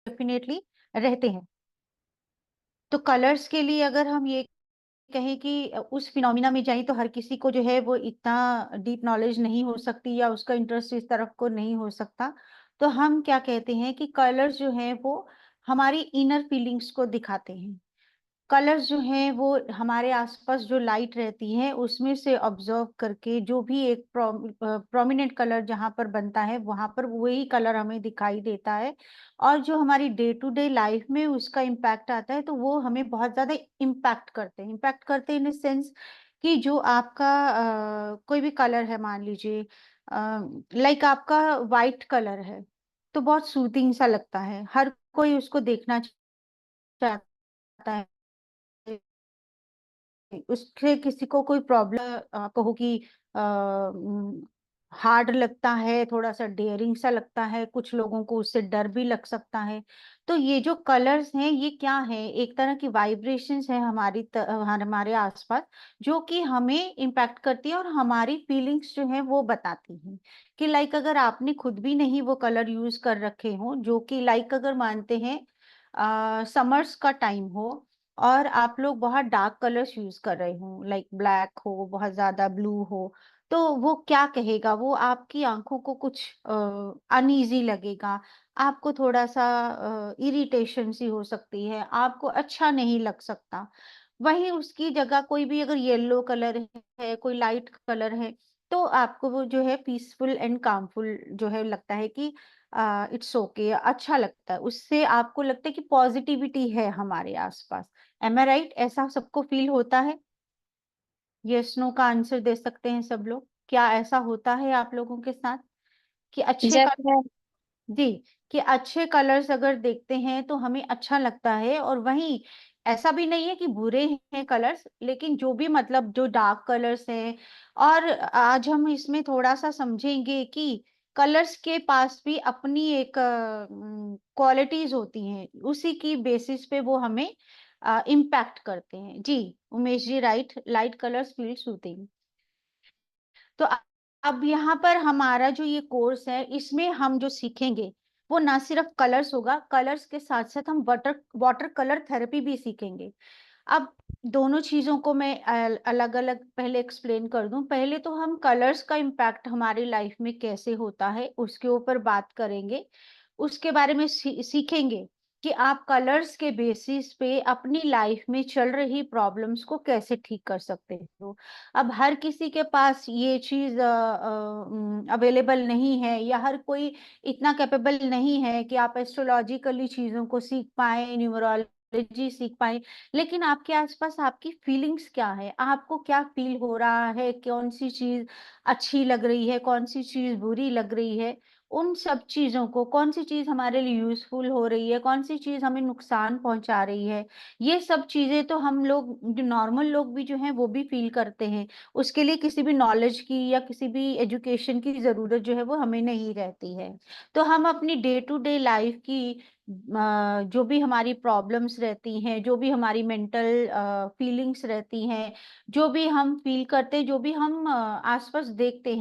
Definitely रहते हैं। तो कलर्स के लिए अगर हम ये कहें कि उस फिनोमिना में जाएं, तो हर किसी को जो है वो इतना डीप नॉलेज नहीं हो सकती, या उसका इंटरेस्ट इस तरफ को नहीं हो सकता। तो हम क्या कहते हैं कि कलर्स जो हैं वो हमारी इनर फीलिंग्स को दिखाते हैं। कलर्स जो हैं वो हमारे आसपास जो लाइट रहती है उसमें से ऑब्जर्व करके जो भी एक प्रोमिनेंट कलर जहाँ पर बनता है वहां पर वही कलर हमें दिखाई देता है। और जो हमारी डे टू डे लाइफ में उसका इम्पैक्ट आता है, तो वो हमें बहुत ज्यादा इम्पैक्ट करते हैं इन सेंस कि जो आपका कोई भी कलर है, मान लीजिए लाइक आपका वाइट कलर है, तो बहुत सूथिंग सा लगता है, हर कोई उसको देखना चाहता है। उससे किसी को कोई प्रॉब्लम कहो कि हार्ड लगता है, थोड़ा सा डेयरिंग सा लगता है, कुछ लोगों को उससे डर भी लग सकता है। तो ये जो कलर्स हैं ये क्या है, एक तरह की वाइब्रेशंस है हमारे आसपास, जो कि हमें इम्पैक्ट करती है और हमारी फीलिंग्स जो है वो बताती हैं। कि लाइक अगर आपने खुद भी नहीं वो कलर यूज कर रखे हो, जो कि लाइक अगर मानते हैं समर्स का टाइम हो और आप लोग बहुत डार्क कलर्स यूज कर रहे हो, लाइक ब्लैक हो, बहुत ज्यादा ब्लू हो, तो वो क्या कहेगा, वो आपकी आंखों को कुछ अनईजी लगेगा, आपको थोड़ा सा इरिटेशन सी हो सकती है, आपको अच्छा नहीं लग सकता। वहीं उसकी जगह कोई भी अगर येलो कलर है, कोई लाइट कलर है, तो आपको वो जो है पीसफुल एंड कामफुल जो है लगता है कि इट्स ओके, अच्छा लगता है, उससे आपको लगता है कि पॉजिटिविटी है हमारे आसपास। एम आई राइट? ऐसा सबको फील होता है? यस नो का आंसर दे सकते हैं सब लोग। क्या ऐसा होता है आप लोगों के साथ कि अच्छे जब मैं जी, कि अच्छे कलर्स अगर देखते हैं तो हमें अच्छा लगता है, और वहीं ऐसा भी नहीं है कि बुरे हैं कलर्स, लेकिन जो भी मतलब जो डार्क कलर्स हैं, और आज हम इसमें थोड़ा सा समझेंगे कि कलर्स के पास भी अपनी एक क्वालिटीज होती हैं, उसी की बेसिस पे वो हमें इम्पैक्ट करते हैं। जी Umesh ji, right, light colours feel soothing. तो अब यहाँ पर हमारा जो ये कोर्स है, इसमें हम जो सीखेंगे वो ना सिर्फ कलर्स होगा, कलर्स के साथ साथ हम वाटर वाटर कलर थेरेपी भी सीखेंगे। अब दोनों चीजों को मैं अलग अलग पहले एक्सप्लेन कर दूं। पहले तो हम कलर्स का इम्पैक्ट हमारी लाइफ में कैसे होता है उसके ऊपर बात करेंगे, उसके बारे में सीखेंगे कि आप कलर्स के बेसिस पे अपनी लाइफ में चल रही प्रॉब्लम्स को कैसे ठीक कर सकते हो। अब हर किसी के पास ये चीज अवेलेबल नहीं है, या हर कोई इतना कैपेबल नहीं है कि आप एस्ट्रोलॉजिकली चीजों को सीख पाए, न्यूमरोलॉजी सीख पाए। लेकिन आपके आसपास आपकी फीलिंग्स क्या है, आपको क्या फील हो रहा है, कौन सी चीज अच्छी लग रही है, कौन सी चीज बुरी लग रही है, उन सब चीजों को, कौन सी चीज हमारे लिए यूजफुल हो रही है, कौन सी चीज हमें नुकसान पहुंचा रही है, ये सब चीजें तो हम लोग जो नॉर्मल लोग भी जो हैं वो भी फील करते हैं। उसके लिए किसी भी नॉलेज की या किसी भी एजुकेशन की जरूरत जो है वो हमें नहीं रहती है। तो हम अपनी डे टू डे लाइफ की जो भी हमारी प्रॉब्लम्स रहती हैं, जो भी हमारी मेंटल फीलिंग्स रहती हैं, जो भी हम फील करते हैं, जो भी हम आसपास देखते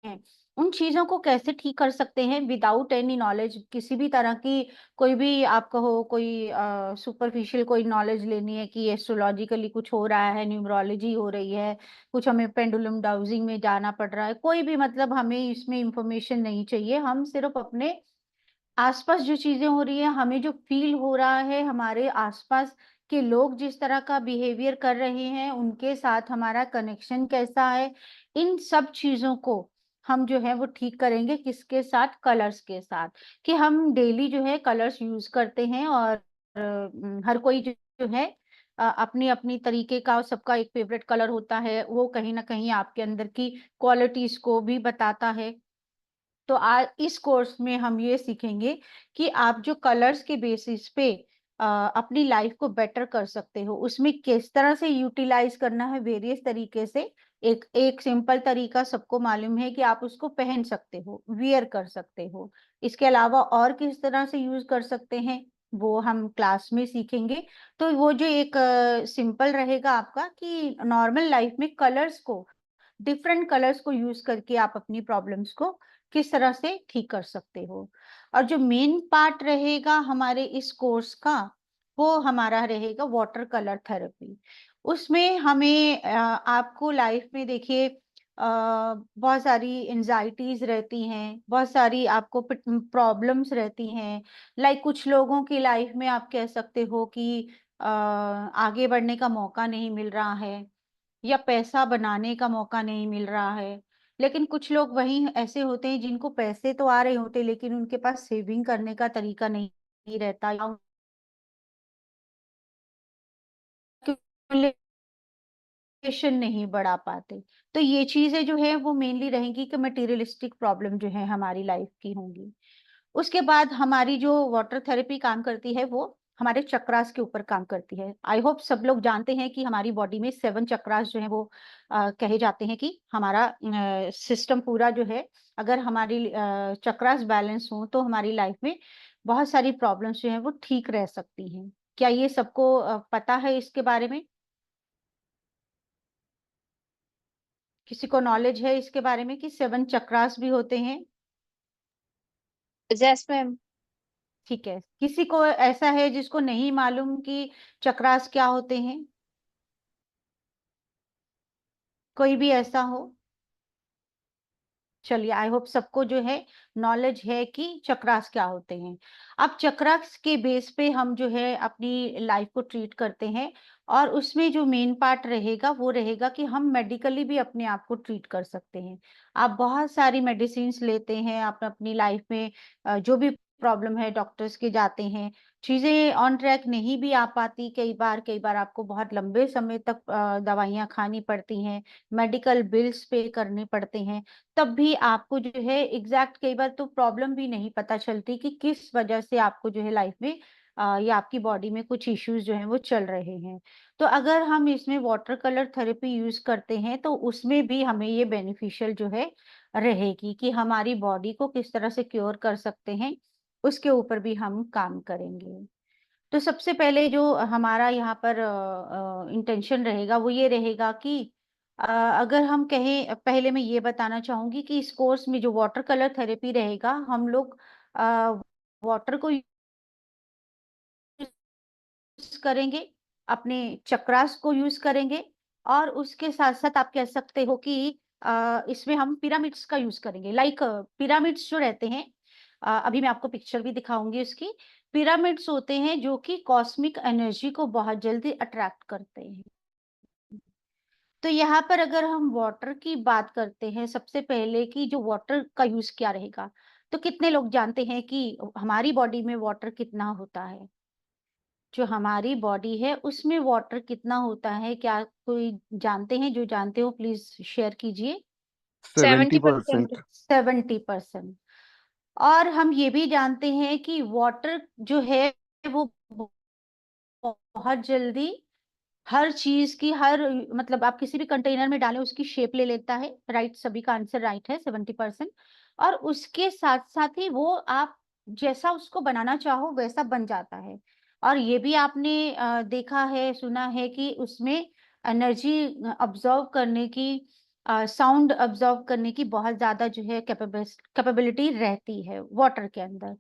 हैं, उन चीजों को कैसे ठीक कर सकते हैं विदाउट एनी नॉलेज, किसी भी तरह की कोई भी आप कहो कोई सुपरफिशियल कोई नॉलेज लेनी है कि एस्ट्रोलॉजिकली कुछ हो रहा है, न्यूमरोलॉजी हो रही है, कुछ हमें पेंडुलम डाउजिंग में जाना पड़ रहा है, कोई भी मतलब हमें इसमें इंफॉर्मेशन नहीं चाहिए। हम सिर्फ अपने आसपास जो चीजें हो रही है, हमें जो फील हो रहा है, हमारे आसपास के लोग जिस तरह का बिहेवियर कर रहे हैं, उनके साथ हमारा कनेक्शन कैसा है, इन सब चीजों को हम जो है वो ठीक करेंगे। किसके साथ? कलर्स के साथ। कि हम डेली जो है कलर्स यूज करते हैं, और हर कोई जो है अपनी अपनी तरीके का, सबका एक फेवरेट कलर होता है, वो कहीं ना कहीं आपके अंदर की क्वालिटीज को भी बताता है। तो आज इस कोर्स में हम ये सीखेंगे कि आप जो कलर्स के बेसिस पे अपनी लाइफ को बेटर कर सकते हो, उसमें किस तरह से यूटिलाइज करना है वेरियस तरीके से। एक एक सिंपल तरीका सबको मालूम है कि आप उसको पहन सकते हो, वियर कर सकते हो। इसके अलावा और किस तरह से यूज कर सकते हैं वो हम क्लास में सीखेंगे। तो वो जो एक सिंपल रहेगा आपका कि नॉर्मल लाइफ में कलर्स को, डिफरेंट कलर्स को यूज करके आप अपनी प्रॉब्लम्स को किस तरह से ठीक कर सकते हो। और जो मेन पार्ट रहेगा हमारे इस कोर्स का, वो हमारा रहेगा वाटर कलर थेरेपी। उसमें हमें आपको लाइफ में देखिए बहुत सारी एंजाइटीज रहती हैं, बहुत सारी आपको प्रॉब्लम्स रहती हैं। लाइक कुछ लोगों की लाइफ में आप कह सकते हो कि आगे बढ़ने का मौका नहीं मिल रहा है, या पैसा बनाने का मौका नहीं मिल रहा है। लेकिन कुछ लोग वही ऐसे होते हैं जिनको पैसे तो आ रहे होते, लेकिन उनके पास सेविंग करने का तरीका नहीं रहता, या एक्सपेक्टेशन नहीं बढ़ा पाते। तो ये चीज़ें जो है वो मेनली रहेंगी कि मटेरियलिस्टिक प्रॉब्लम जो है हमारी लाइफ की होंगी। उसके बाद हमारी जो वाटर थेरेपी काम करती है वो हमारे चक्रास के ऊपर काम करती है। आई होप सब लोग जानते हैं कि हमारी बॉडी में 7 चक्रास जो हैं वो कहे जाते हैं कि हमारा सिस्टम पूरा जो है, अगर हमारी चक्रास बैलेंस हो तो हमारी लाइफ में बहुत सारी प्रॉब्लम्स जो हैं वो ठीक रह सकती हैं। क्या ये सबको पता है इसके बारे में? किसी को नॉलेज है इसके बारे में कि 7 चक्रास भी होते हैं? Yes ma'am. ठीक है। किसी को ऐसा है जिसको नहीं मालूम कि चक्रास क्या होते हैं? कोई भी ऐसा हो? चलिए, आई होप सबको जो है नॉलेज है कि चक्रास क्या होते हैं। अब चक्रास के बेस पे हम जो है अपनी लाइफ को ट्रीट करते हैं, और उसमें जो मेन पार्ट रहेगा वो रहेगा कि हम मेडिकली भी अपने आप को ट्रीट कर सकते हैं। आप बहुत सारी मेडिसिन्स लेते हैं, आप अपनी लाइफ में जो भी प्रॉब्लम है डॉक्टर्स के जाते हैं, चीज़ें ऑन ट्रैक नहीं भी आ पाती, कई बार आपको बहुत लंबे समय तक दवाइयाँ खानी पड़ती हैं, मेडिकल बिल्स पे करने पड़ते हैं। तब भी आपको जो है एग्जैक्ट कई बार तो प्रॉब्लम भी नहीं पता चलती कि किस वजह से आपको जो है लाइफ में या आपकी बॉडी में कुछ इश्यूज जो हैं वो चल रहे हैं। तो अगर हम इसमें वाटर कलर थेरेपी यूज करते हैं तो उसमें भी हमें ये बेनिफिशियल जो है रहेगी कि हमारी बॉडी को किस तरह से क्योर कर सकते हैं, उसके ऊपर भी हम काम करेंगे। तो सबसे पहले जो हमारा यहाँ पर इंटेंशन रहेगा वो ये रहेगा कि अगर हम कहें, पहले मैं ये बताना चाहूंगी कि इस कोर्स में जो वाटर कलर थेरेपी रहेगा, हम लोग वाटर को यूज करेंगे, अपने चक्रास को यूज करेंगे, और उसके साथ साथ आप कह सकते हो कि इसमें हम पिरामिड्स का यूज करेंगे। लाइक पिरामिड्स जो रहते हैं, अभी मैं आपको पिक्चर भी दिखाऊंगी उसकी। पिरामिड्स होते हैं जो कि कॉस्मिक एनर्जी को बहुत जल्दी अट्रैक्ट करते हैं। तो यहाँ पर अगर हम वाटर की बात करते हैं, सबसे पहले कि जो वाटर का यूज क्या रहेगा, तो कितने लोग जानते हैं कि हमारी बॉडी में वाटर कितना होता है? जो हमारी बॉडी है उसमें वाटर कितना होता है, क्या कोई जानते हैं? जो जानते हो प्लीज शेयर कीजिए। 70%। 70%। 70%। और हम ये भी जानते हैं कि वाटर जो है वो बहुत जल्दी हर चीज की, हर मतलब आप किसी भी कंटेनर में डालें उसकी शेप ले लेता है। राइट, सभी का आंसर राइट है, 70%। और उसके साथ साथ ही वो आप जैसा उसको बनाना चाहो वैसा बन जाता है। और ये भी आपने देखा है, सुना है कि उसमें एनर्जी अब्जॉर्व करने की, साउंड अब्जॉर्व करने की बहुत ज्यादा जो है कैपेबिलिटी रहती है वाटर के अंदर।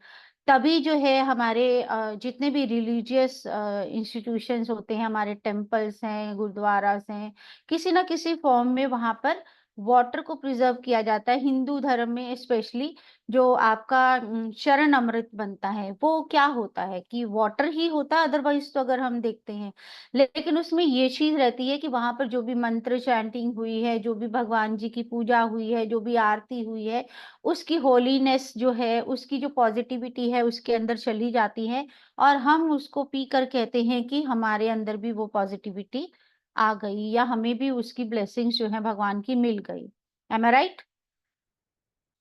तभी जो है हमारे जितने भी रिलीजियस इंस्टीट्यूशंस होते हैं, हमारे टेम्पल्स हैं, गुरुद्वारास हैं, किसी ना किसी फॉर्म में वहां पर वाटर को प्रिजर्व किया जाता है। हिंदू धर्म में स्पेशली जो आपका शरण अमृत बनता है वो क्या होता है कि वाटर ही होता है, अदरवाइज तो अगर हम देखते हैं। लेकिन उसमें ये चीज रहती है कि वहां पर जो भी मंत्र चैंटिंग हुई है, जो भी भगवान जी की पूजा हुई है, जो भी आरती हुई है, उसकी होलीनेस जो है, उसकी जो पॉजिटिविटी है उसके अंदर चली जाती है, और हम उसको पी कर कहते हैं कि हमारे अंदर भी वो पॉजिटिविटी आ गई, या हमें भी उसकी ब्लेसिंग्स जो है भगवान की मिल गई। एम आई राइट?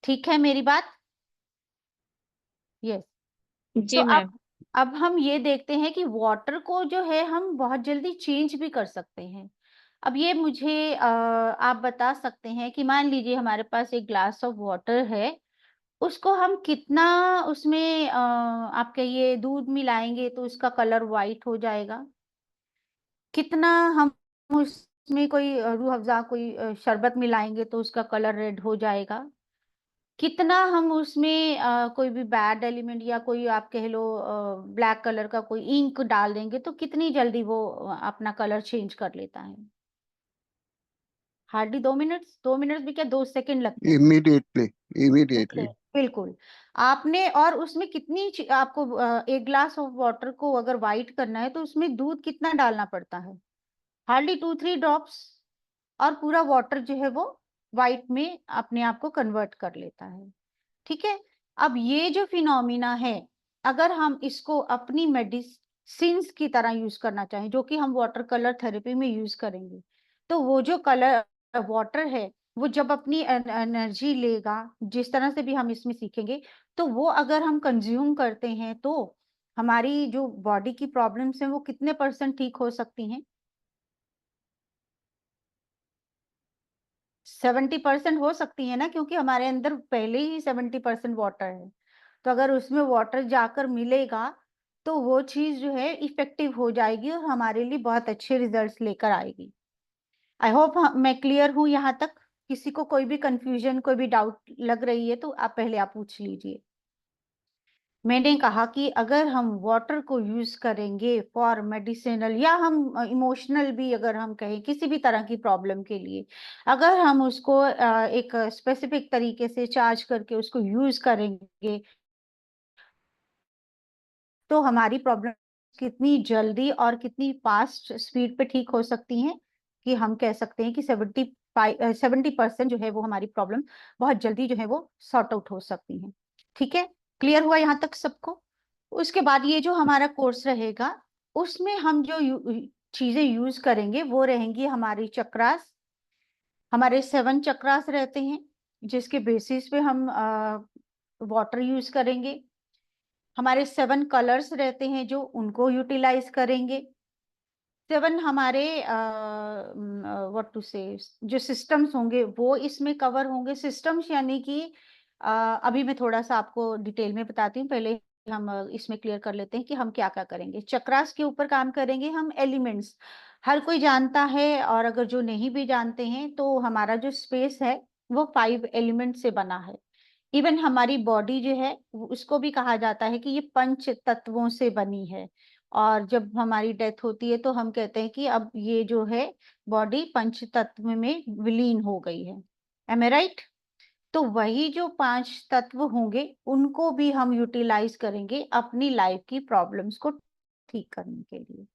ठीक है मेरी बात? यस। तो जी मैम। अब हम ये देखते हैं कि वाटर को जो है हम बहुत जल्दी चेंज भी कर सकते हैं। अब ये मुझे आप बता सकते हैं कि मान लीजिए हमारे पास एक ग्लास ऑफ वाटर है, उसको हम कितना उसमें आप कहिए दूध मिलाएंगे तो उसका कलर वाइट हो जाएगा? कितना हम उसमें कोई रूह अफ़ज़ा, कोई शरबत मिलाएंगे तो उसका कलर रेड हो जाएगा? कितना हम उसमें कोई भी बैड एलिमेंट या कोई आप कह लो ब्लैक कलर का कोई इंक डाल देंगे तो कितनी जल्दी वो अपना कलर चेंज कर लेता है? हार्डली 2 मिनट्स, 2 मिनट्स भी क्या, 2 सेकंड लगते हैं। Immediately, okay, immediately. बिल्कुल। आपने और उसमें कितनी आपको एक ग्लास ऑफ वाटर को अगर वाइट करना है तो उसमें दूध कितना डालना पड़ता है? हार्डली 2-3 ड्रॉप्स, और पूरा वाटर जो है वो व्हाइट में अपने आप को कन्वर्ट कर लेता है। ठीक है? अब ये जो फिनोमिना है, अगर हम इसको अपनी मेडिसिन्स की तरह यूज़ करना चाहें, जो कि हम वाटर कलर थेरेपी में यूज़ करेंगे, तो वो जो कलर वाटर है, वो जब अपनी एनर्जी लेगा, जिस तरह से भी हम इसमें सीखेंगे, तो वो अगर हम कंज़्यूम करते हैं, तो हमारी जो बॉडी की प्रॉब्लम्स हैं, वो कितने परसेंट ठीक हो सकती हैं? 70% हो सकती है ना, क्योंकि हमारे अंदर पहले ही 70% वाटर है। तो अगर उसमें वाटर जाकर मिलेगा, तो वो चीज़ जो है इफ़ेक्टिव हो जाएगी और हमारे लिए बहुत अच्छे रिज़ल्ट्स लेकर आएगी। आई होप मैं क्लियर हूँ यहाँ तक? किसी को कोई भी कन्फ्यूज़न, कोई भी डाउट लग रही है तो आप पहले आप पूछ लीजिए। मैंने कहा कि अगर हम वाटर को यूज़ करेंगे फॉर मेडिसिनल या हम इमोशनल भी अगर हम कहें किसी भी तरह की प्रॉब्लम के लिए, अगर हम उसको एक स्पेसिफिक तरीके से चार्ज करके उसको यूज़ करेंगे, तो हमारी प्रॉब्लम कितनी जल्दी और कितनी फ़ास्ट स्पीड पे ठीक हो सकती हैं, कि हम कह सकते हैं कि 70% जो है वो हमारी प्रॉब्लम बहुत जल्दी जो है वो सॉर्ट आउट हो सकती हैं। ठीक है? क्लियर हुआ यहाँ तक सबको? उसके बाद ये जो हमारा कोर्स रहेगा, उसमें हम जो चीज़ें यूज़ करेंगे वो रहेंगी हमारी चक्रास। हमारे 7 चक्रास रहते हैं, जिसके बेसिस पे हम वाटर यूज़ करेंगे। हमारे 7 कलर्स रहते हैं जो उनको यूटिलाइज़ करेंगे। 7 हमारे व्हाट टू से जो सिस्टम्स होंगे वो इसमें कवर होंगे। सिस्टम्स यानी कि अभी मैं थोड़ा-सा आपको डिटेल में बताती हूँ। पहले हम इसमें क्लियर कर लेते हैं कि हम क्या-क्या करेंगे। चक्रास के ऊपर काम करेंगे हम एलिमेंट्स। हर कोई जानता है, और अगर जो नहीं भी जानते हैं तो हमारा जो स्पेस है वो 5 एलिमेंट से बना है। इवन हमारी बॉडी जो है उसको भी कहा जाता है कि ये पंच तत्वों से बनी है, और जब हमारी डेथ होती है तो हम कहते हैं कि अब ये जो है बॉडी पंच तत्व में विलीन हो गई है। एम आई राइट? तो वही जो 5 तत्व होंगे उनको भी हम यूटिलाइज करेंगे अपनी लाइफ की प्रॉब्लम्स को ठीक करने के लिए।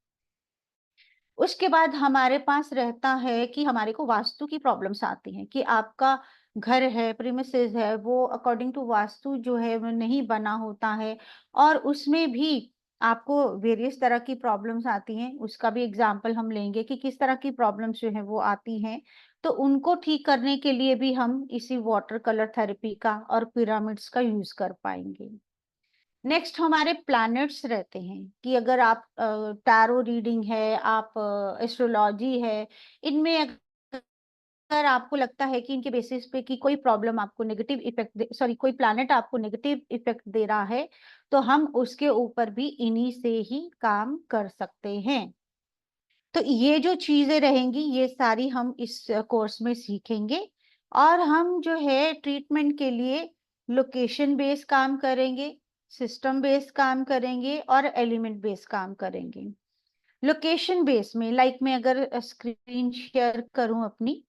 उसके बाद हमारे पास रहता है कि हमारे को वास्तु की प्रॉब्लम्स आती हैं कि आपका घर है, प्रीमिसेस है, वो अकॉर्डिंग टू वास्तु जो है वो नहीं बना होता है, और उसमें भी आपको वेरियस तरह की प्रॉब्लम्स आती हैं। उसका भी एग्जांपल हम लेंगे कि किस तरह की प्रॉब्लम्स जो है वो आती हैं। तो उनको ठीक करने के लिए भी हम इसी वाटर कलर थेरेपी का और पिरामिड्स का यूज़ कर पाएँगे। नेक्स्ट हमारे प्लैनेट्स रहते हैं कि अगर आप टैरो रीडिंग है, आप एस्ट्रोलॉजी है, इनमें अगर आपको लगता है कि इनके बेसिस पे कि कोई प्रॉब्लम आपको नेगेटिव इफेक्ट दे, सॉरी, कोई प्लैनेट आपको नेगेटिव इफेक्ट दे रहा है, तो हम उसके ऊपर भी इन्हीं से ही काम कर सकते हैं। तो ये जो चीज़ें रहेंगी, ये सारी हम इस कोर्स में सीखेंगे, और हम जो है ट्रीटमेंट के लिए लोकेशन बेस्ड काम करेंगे, सिस्टम बेस्ड काम करेंगे और एलिमेंट बेस्ड काम करेंगे। लोकेशन बेस में लाइक मैं अगर स्क्रीन शेयर करूँ अपनी,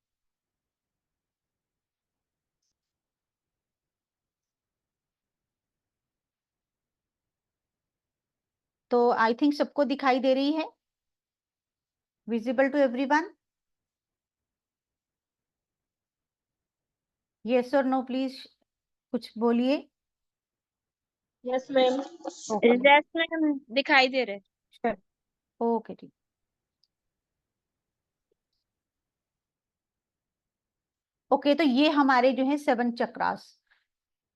तो आई थिंक सबको दिखाई दे रही है? Visible to everyone? येस और नो प्लीज कुछ बोलिए। Yes ma'am. Okay, yes ma'am, दिखाई दे रहे। श्योर, ओके, ठीक। ओके, तो ये हमारे जो है 7 चक्रास,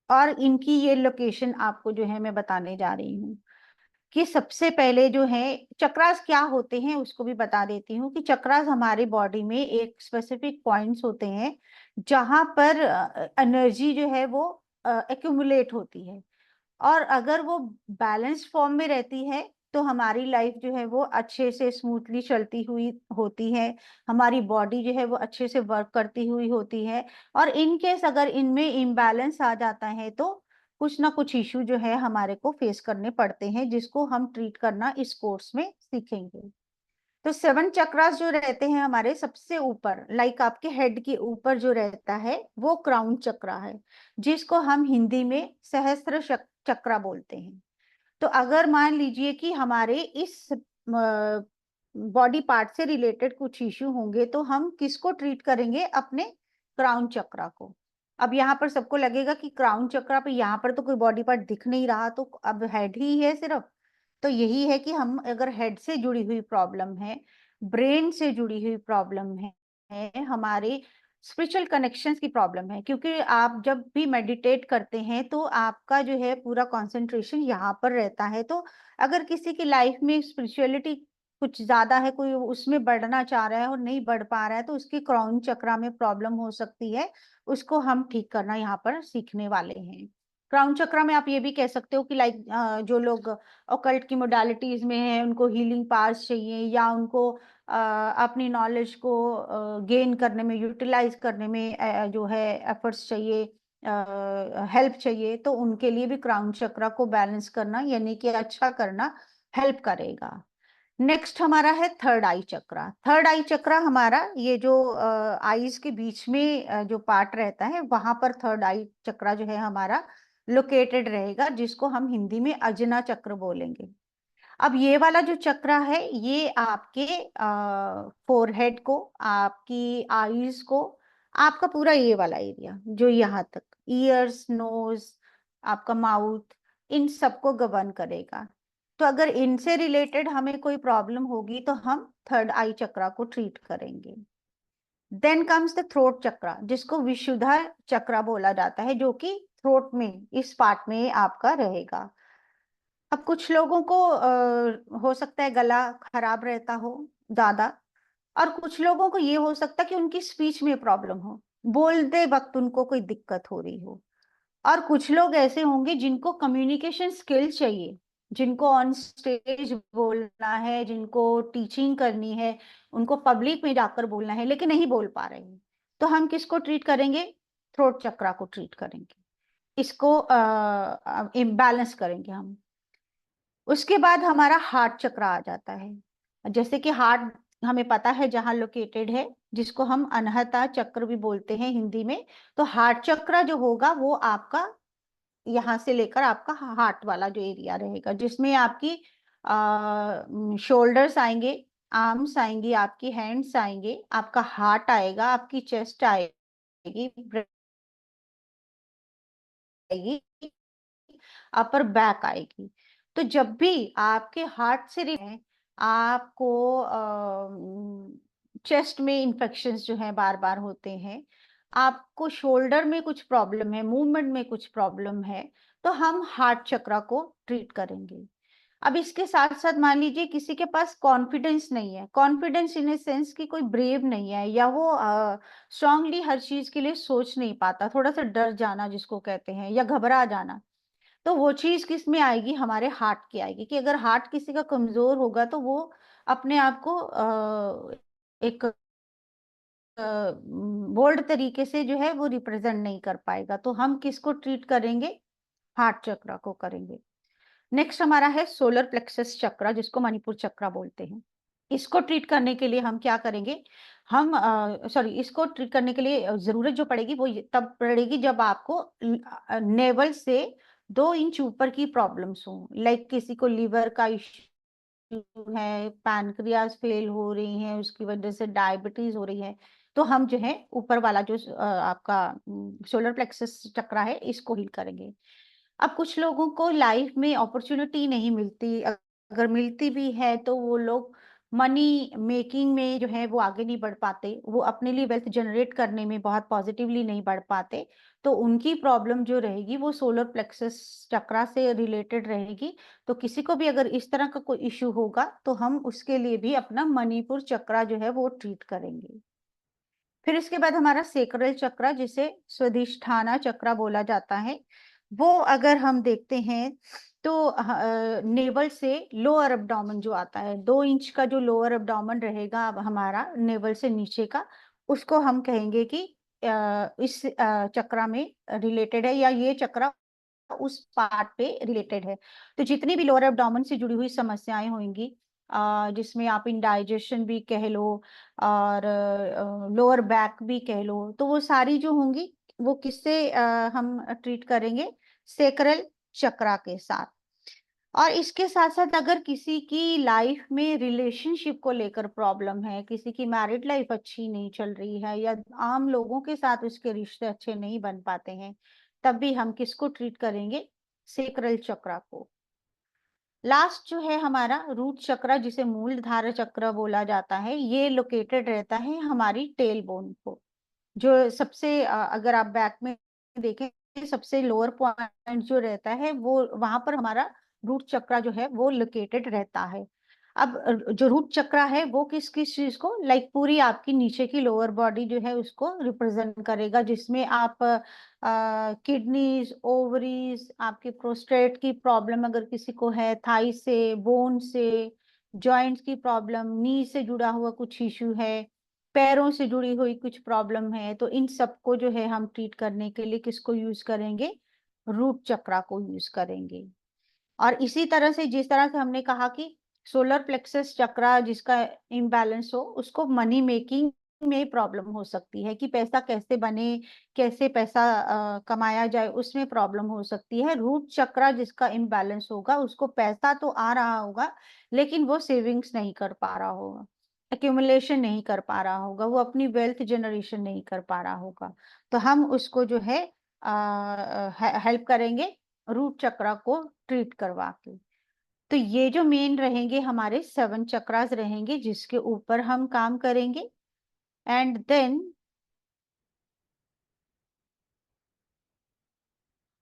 और इनकी ये लोकेशन आपको जो है मैं बताने जा रही हूँ कि सबसे पहले जो है चक्रास क्या होते हैं उसको भी बता देती हूँ कि चक्रास हमारी बॉडी में एक स्पेसिफिक पॉइंट्स होते हैं जहां पर एनर्जी जो है वो एक्यूमुलेट होती है, और अगर वो बैलेंस फॉर्म में रहती है तो हमारी लाइफ जो है वो अच्छे से स्मूथली चलती हुई होती है, हमारी बॉडी जो है वो अच्छे से वर्क करती हुई होती है। और इन केस अगर इनमें इम्बैलेंस आ जाता है तो कुछ ना कुछ इशू जो है हमारे को फेस करने पड़ते हैं, जिसको हम ट्रीट करना इस कोर्स में सीखेंगे। तो 7 चक्रास जो रहते हैं हमारे सबसे ऊपर, लाइक आपके हेड के ऊपर जो रहता है वो क्राउन चक्रा है, जिसको हम हिंदी में सहस्त्र चक्रा बोलते हैं। तो अगर मान लीजिए कि हमारे इस बॉडी पार्ट से रिलेटेड कुछ इश्यू होंगे तो हम किसको ट्रीट करेंगे? अपने क्राउन चक्रा को। अब यहाँ पर सबको लगेगा कि क्राउन चक्रा पे यहाँ पर तो कोई बॉडी पार्ट दिख नहीं रहा, तो अब हेड ही है सिर्फ। तो यही है कि हम अगर हेड से जुड़ी हुई प्रॉब्लम है, ब्रेन से जुड़ी हुई प्रॉब्लम है, हमारे स्पिरिचुअल कनेक्शंस की प्रॉब्लम है, क्योंकि आप जब भी मेडिटेट करते हैं तो आपका जो है पूरा कंसंट्रेशन यहाँ पर रहता है। तो अगर किसी की लाइफ में स्पिरिचुअलिटी कुछ ज्यादा है, कोई उसमें बढ़ना चाह रहा है और नहीं बढ़ पा रहा है, तो उसकी क्राउन चक्रा में प्रॉब्लम हो सकती है। उसको हम ठीक करना यहाँ पर सीखने वाले हैं। क्राउन चक्रा में आप ये भी कह सकते हो कि लाइक जो लोग ऑकल्ट की मोडालिटीज में हैं, उनको हीलिंग पावर्स चाहिए, या उनको अपनी नॉलेज को गेन करने में, यूटिलाइज करने में जो है एफर्ट्स चाहिए, हेल्प चाहिए, तो उनके लिए भी क्राउन चक्रा को बैलेंस करना यानी कि अच्छा करना हेल्प करेगा। नेक्स्ट हमारा है थर्ड आई चक्रा। थर्ड आई चक्रा हमारा ये जो आईज के बीच में जो पार्ट रहता है, वहां पर थर्ड आई चक्रा जो है हमारा लोकेटेड रहेगा, जिसको हम हिंदी में अजना चक्र बोलेंगे। अब ये वाला जो चक्रा है ये आपके फोरहेड को, आपकी आईज को, आपका पूरा ये वाला एरिया जो यहाँ तक, ईयर्स, नोज, आपका माउथ, इन सबको गवर्न करेगा। तो अगर इनसे रिलेटेड हमें कोई प्रॉब्लम होगी तो हम थर्ड आई चक्रा को ट्रीट करेंगे। देन कम्स द थ्रोट चक्रा, जिसको विशुद्धा चक्रा बोला जाता है, जो कि थ्रोट में, इस पार्ट में आपका रहेगा। अब कुछ लोगों को हो सकता है गला खराब रहता हो ज्यादा, और कुछ लोगों को ये हो सकता है कि उनकी स्पीच में प्रॉब्लम हो, बोलते वक्त उनको कोई दिक्कत हो रही हो। और कुछ लोग ऐसे होंगे जिनको कम्युनिकेशन स्किल चाहिए, जिनको ऑन स्टेज बोलना है, जिनको टीचिंग करनी है, उनको पब्लिक में जाकर बोलना है, लेकिन नहीं बोल पा रहे हैं। तो हम किसको ट्रीट करेंगे? थ्रोट चक्रा को ट्रीट करेंगे, इसको इम्बैलेंस करेंगे हम। उसके बाद हमारा हार्ट चक्र आ जाता है। जैसे कि हार्ट हमें पता है जहां लोकेटेड है, जिसको हम अनहता चक्र भी बोलते हैं हिंदी में। तो हार्ट चक्र जो होगा वो आपका यहाँ से लेकर आपका हार्ट वाला जो एरिया रहेगा, जिसमें आपकी शोल्डर्स आएंगे, आर्म्स आएंगी, आपकी हैंड्स आएंगे, आपका हार्ट आएगा, आपकी चेस्ट आएगी, आएगी, अपर बैक आएगी। तो जब भी आपके हार्ट से आपको चेस्ट में इन्फेक्शंस जो है बार बार होते हैं, आपको शोल्डर में कुछ प्रॉब्लम है, मूवमेंट में कुछ प्रॉब्लम है, तो हम हार्ट चक्रा को ट्रीट करेंगे। अब इसके साथ साथ मान लीजिए किसी के पास कॉन्फिडेंस नहीं है, कॉन्फिडेंस इन ए सेंस कि कोई ब्रेव नहीं है, या वो स्ट्रांगली हर चीज के लिए सोच नहीं पाता, थोड़ा सा डर जाना जिसको कहते हैं, या घबरा जाना, तो वो चीज किस में आएगी? हमारे हार्ट की आएगी। कि अगर हार्ट किसी का कमजोर होगा तो वो अपने आप को एक बोल्ड तरीके से जो है वो रिप्रेजेंट नहीं कर पाएगा। तो हम किसको ट्रीट करेंगे? हार्ट चक्र को करेंगे। नेक्स्ट हमारा है सोलर प्लेक्सस चक्र, जिसको मणिपुर चक्र बोलते हैं। इसको ट्रीट करने के लिए हम क्या करेंगे? हम सॉरी, इसको ट्रीट करने के लिए जरूरत जो पड़ेगी वो तब पड़ेगी जब आपको नेवल से 2 इंच ऊपर की प्रॉब्लम्स हो, लाइक किसी को लीवर का इश्यू है, पैनक्रियाज फेल हो रही है, उसकी वजह से डायबिटीज हो रही है, तो हम जो है ऊपर वाला जो आपका सोलर प्लेक्सस चक्र है, इसको हील करेंगे। अब कुछ लोगों को लाइफ में अपॉर्चुनिटी नहीं मिलती, अगर मिलती भी है तो वो लोग मनी मेकिंग में जो है वो आगे नहीं बढ़ पाते, वो अपने लिए वेल्थ जनरेट करने में बहुत पॉजिटिवली नहीं बढ़ पाते। तो उनकी प्रॉब्लम जो रहेगी वो सोलर प्लेक्सस चक्रा से रिलेटेड रहेगी। तो किसी को भी अगर इस तरह का कोई इश्यू होगा तो हम उसके लिए भी अपना मणिपुर चक्रा जो है वो ट्रीट करेंगे। फिर इसके बाद हमारा सेक्रल चक्र, जिसे स्वादिष्ठाना चक्र बोला जाता है, वो अगर हम देखते हैं तो नेवल से लोअर एब्डोमेन जो आता है, 2 इंच का जो लोअर एब्डोमेन रहेगा अब हमारा नेवल से नीचे का, उसको हम कहेंगे कि इस चक्रा में रिलेटेड है, या ये चक्रा उस पार्ट पे रिलेटेड है। तो जितनी भी लोअर एब्डोमेन से जुड़ी हुई समस्याएं होंगी, जिसमें आप इंडाइजेशन भी कह लो और लोअर बैक भी कह लो, तो वो सारी जो होंगी वो किससे हम ट्रीट करेंगे? सेक्रल चक्रा के साथ। और इसके साथ-साथ अगर किसी की लाइफ में रिलेशनशिप को लेकर प्रॉब्लम है, किसी की मैरिड लाइफ अच्छी नहीं चल रही है, या आम लोगों के साथ उसके रिश्ते अच्छे नहीं बन पाते हैं, तब भी हम किसको ट्रीट करेंगे? सेक्रल चक्रा को। लास्ट जो है हमारा रूट चक्रा, जिसे मूलधारा चक्र बोला जाता है, ये लोकेटेड रहता है हमारी टेल बोन को। जो सबसे अगर आप बैक में देखें, सबसे लोअर पॉइंट जो रहता है वो वहां पर हमारा रूट चक्रा जो है वो लोकेटेड रहता है। अब जो रूट चक्रा है वो किस किस चीज को, लाइक पूरी आपकी नीचे की लोअर बॉडी जो है उसको रिप्रेजेंट करेगा, जिसमें आप किडनीज, ओवरीज, आपके प्रोस्टेट की प्रॉब्लम अगर किसी को है, थाई से, बोन से, जॉइंट्स की प्रॉब्लम, नी से जुड़ा हुआ कुछ इश्यू है, पैरों से जुड़ी हुई कुछ प्रॉब्लम है, तो इन सबको जो है हम ट्रीट करने के लिए किसको यूज करेंगे? रूट चक्रा को यूज करेंगे। और इसी तरह से जिस तरह से हमने कहा कि सोलर प्लेक्सस चक्रा जिसका इम्बैलेंस हो, उसको मनी मेकिंग में प्रॉब्लम हो सकती है कि पैसा कैसे बने, कैसे पैसा कमाया जाए, उसमें प्रॉब्लम हो सकती है। रूट चक्रा जिसका इम्बैलेंस होगा, उसको पैसा तो आ रहा होगा, लेकिन वो सेविंग्स नहीं कर पा रहा होगा, एक्यूमुलेशन नहीं कर पा रहा होगा, वो अपनी वेल्थ जनरेशन नहीं कर पा रहा होगा। तो हम उसको जो है हेल्प करेंगे रूट चक्रा को ट्रीट करवा के। तो ये जो मेन रहेंगे हमारे 7 चक्रास रहेंगे जिसके ऊपर हम काम करेंगे। एंड देन,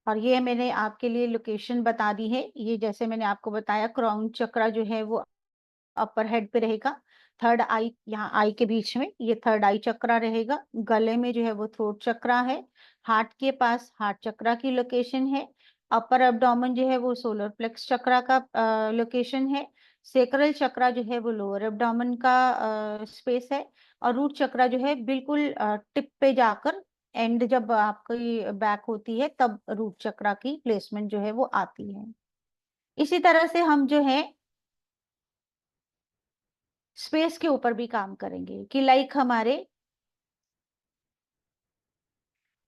और ये मैंने आपके लिए लोकेशन बता दी है। ये जैसे मैंने आपको बताया, क्राउन चक्रा जो है वो अपर हेड पे रहेगा, थर्ड आई, यहाँ आई के बीच में ये थर्ड आई चक्रा रहेगा। गले में जो है वो थ्रोट चक्रा है। हार्ट के पास हार्ट चक्रा की लोकेशन है। अपर एब्डोमेन जो है वो सोलर प्लेक्स चक्रा का लोकेशन है। सेक्रल चक्रा जो है वो लोअर एब्डोमेन का स्पेस है। और रूट चक्रा जो है बिल्कुल टिप पे जाकर, एंड जब आपकी बैक होती है तब रूट चक्रा की प्लेसमेंट जो है वो आती है। इसी तरह से हम जो है स्पेस के ऊपर भी काम करेंगे कि लाइक हमारे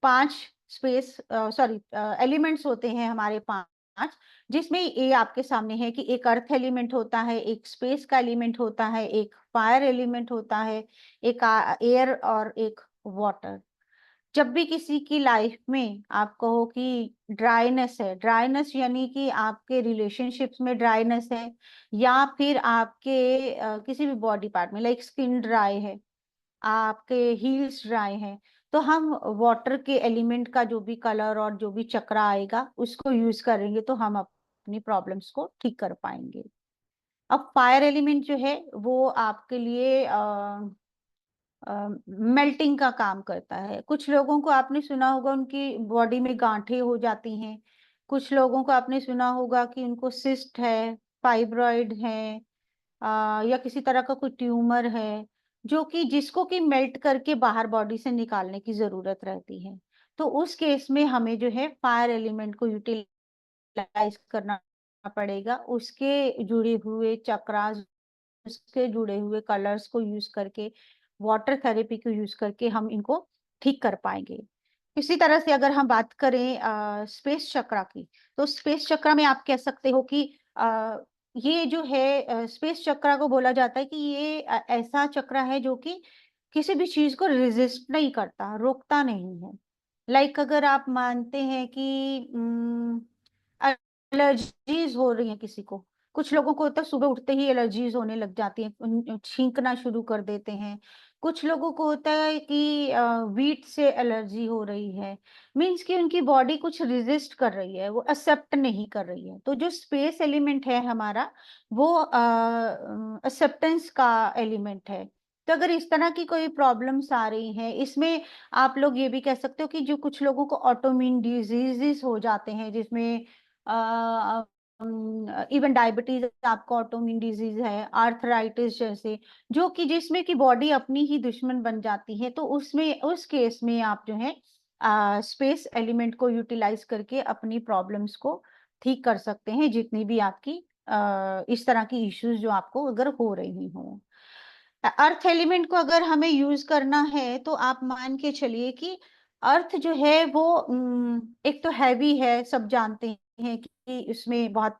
5 स्पेस सॉरी एलिमेंट्स होते हैं हमारे 5, जिसमें ये आपके सामने है कि एक अर्थ एलिमेंट होता है, एक स्पेस का एलिमेंट होता है, एक फायर एलिमेंट होता है, एक एयर और एक वाटर। जब भी किसी की लाइफ में आप कहो कि ड्राइनेस है, ड्राइनेस यानी कि आपके रिलेशनशिप्स में ड्राइनेस है, या फिर आपके किसी भी बॉडी पार्ट में, लाइक स्किन ड्राई है, आपके हील्स ड्राई हैं, तो हम वाटर के एलिमेंट का जो भी कलर और जो भी चक्रा आएगा उसको यूज करेंगे, तो हम अपनी प्रॉब्लम्स को ठीक कर पाएंगे। अब फायर एलिमेंट जो है वो आपके लिए मेल्टिंग का काम करता है। कुछ लोगों को आपने सुना होगा उनकी बॉडी में गांठें हो जाती हैं। कुछ लोगों को आपने सुना होगा कि उनको सिस्ट है, फाइब्रॉइड है, या किसी तरह का कोई ट्यूमर है, जो कि जिसको कि मेल्ट करके बाहर बॉडी से निकालने की जरूरत रहती है। तो उस केस में हमें जो है फायर एलिमेंट को यूटिलाइज करना पड़ेगा, उसके जुड़े हुए चक्रास, उसके जुड़े हुए कलर्स को यूज करके, वाटर थेरेपी को यूज करके हम इनको ठीक कर पाएंगे। इसी तरह से अगर हम बात करें स्पेस चक्रा की, तो स्पेस चक्रा में आप कह सकते हो कि ये जो है स्पेस चक्रा को बोला जाता है कि ये ऐसा चक्रा है जो कि किसी भी चीज को रेजिस्ट नहीं करता, रोकता नहीं है। लाइक अगर आप मानते हैं कि एलर्जीज हो रही है किसी को, कुछ लोगों को होता है सुबह उठते ही एलर्जीज होने लग जाती है, छींकना शुरू कर देते हैं। कुछ लोगों को होता है कि वीट से एलर्जी हो रही है, मीन्स कि उनकी बॉडी कुछ रेजिस्ट कर रही है, वो एक्सेप्ट नहीं कर रही है। तो जो स्पेस एलिमेंट है हमारा, वो एक्सेप्टेंस का एलिमेंट है। तो अगर इस तरह की कोई प्रॉब्लम्स आ रही हैं, इसमें आप लोग ये भी कह सकते हो कि जो कुछ लोगों को ऑटोइम्यून डिजीजेस हो जाते हैं, जिसमें इवन डायबिटीज आपका ऑटोइम्यून डिजीज है, आर्थराइटिस जैसे, जो कि जिसमें कि बॉडी अपनी ही दुश्मन बन जाती है, तो उसमें उस केस में आप जो है स्पेस एलिमेंट को यूटिलाइज करके अपनी प्रॉब्लम्स को ठीक कर सकते हैं, जितनी भी आपकी इस तरह की इश्यूज जो आपको अगर हो रही हो। अर्थ एलिमेंट को अगर हमें यूज करना है तो आप मान के चलिए कि अर्थ जो है वो एक तो हैवी है, सब जानते हैं कि इसमें बहुत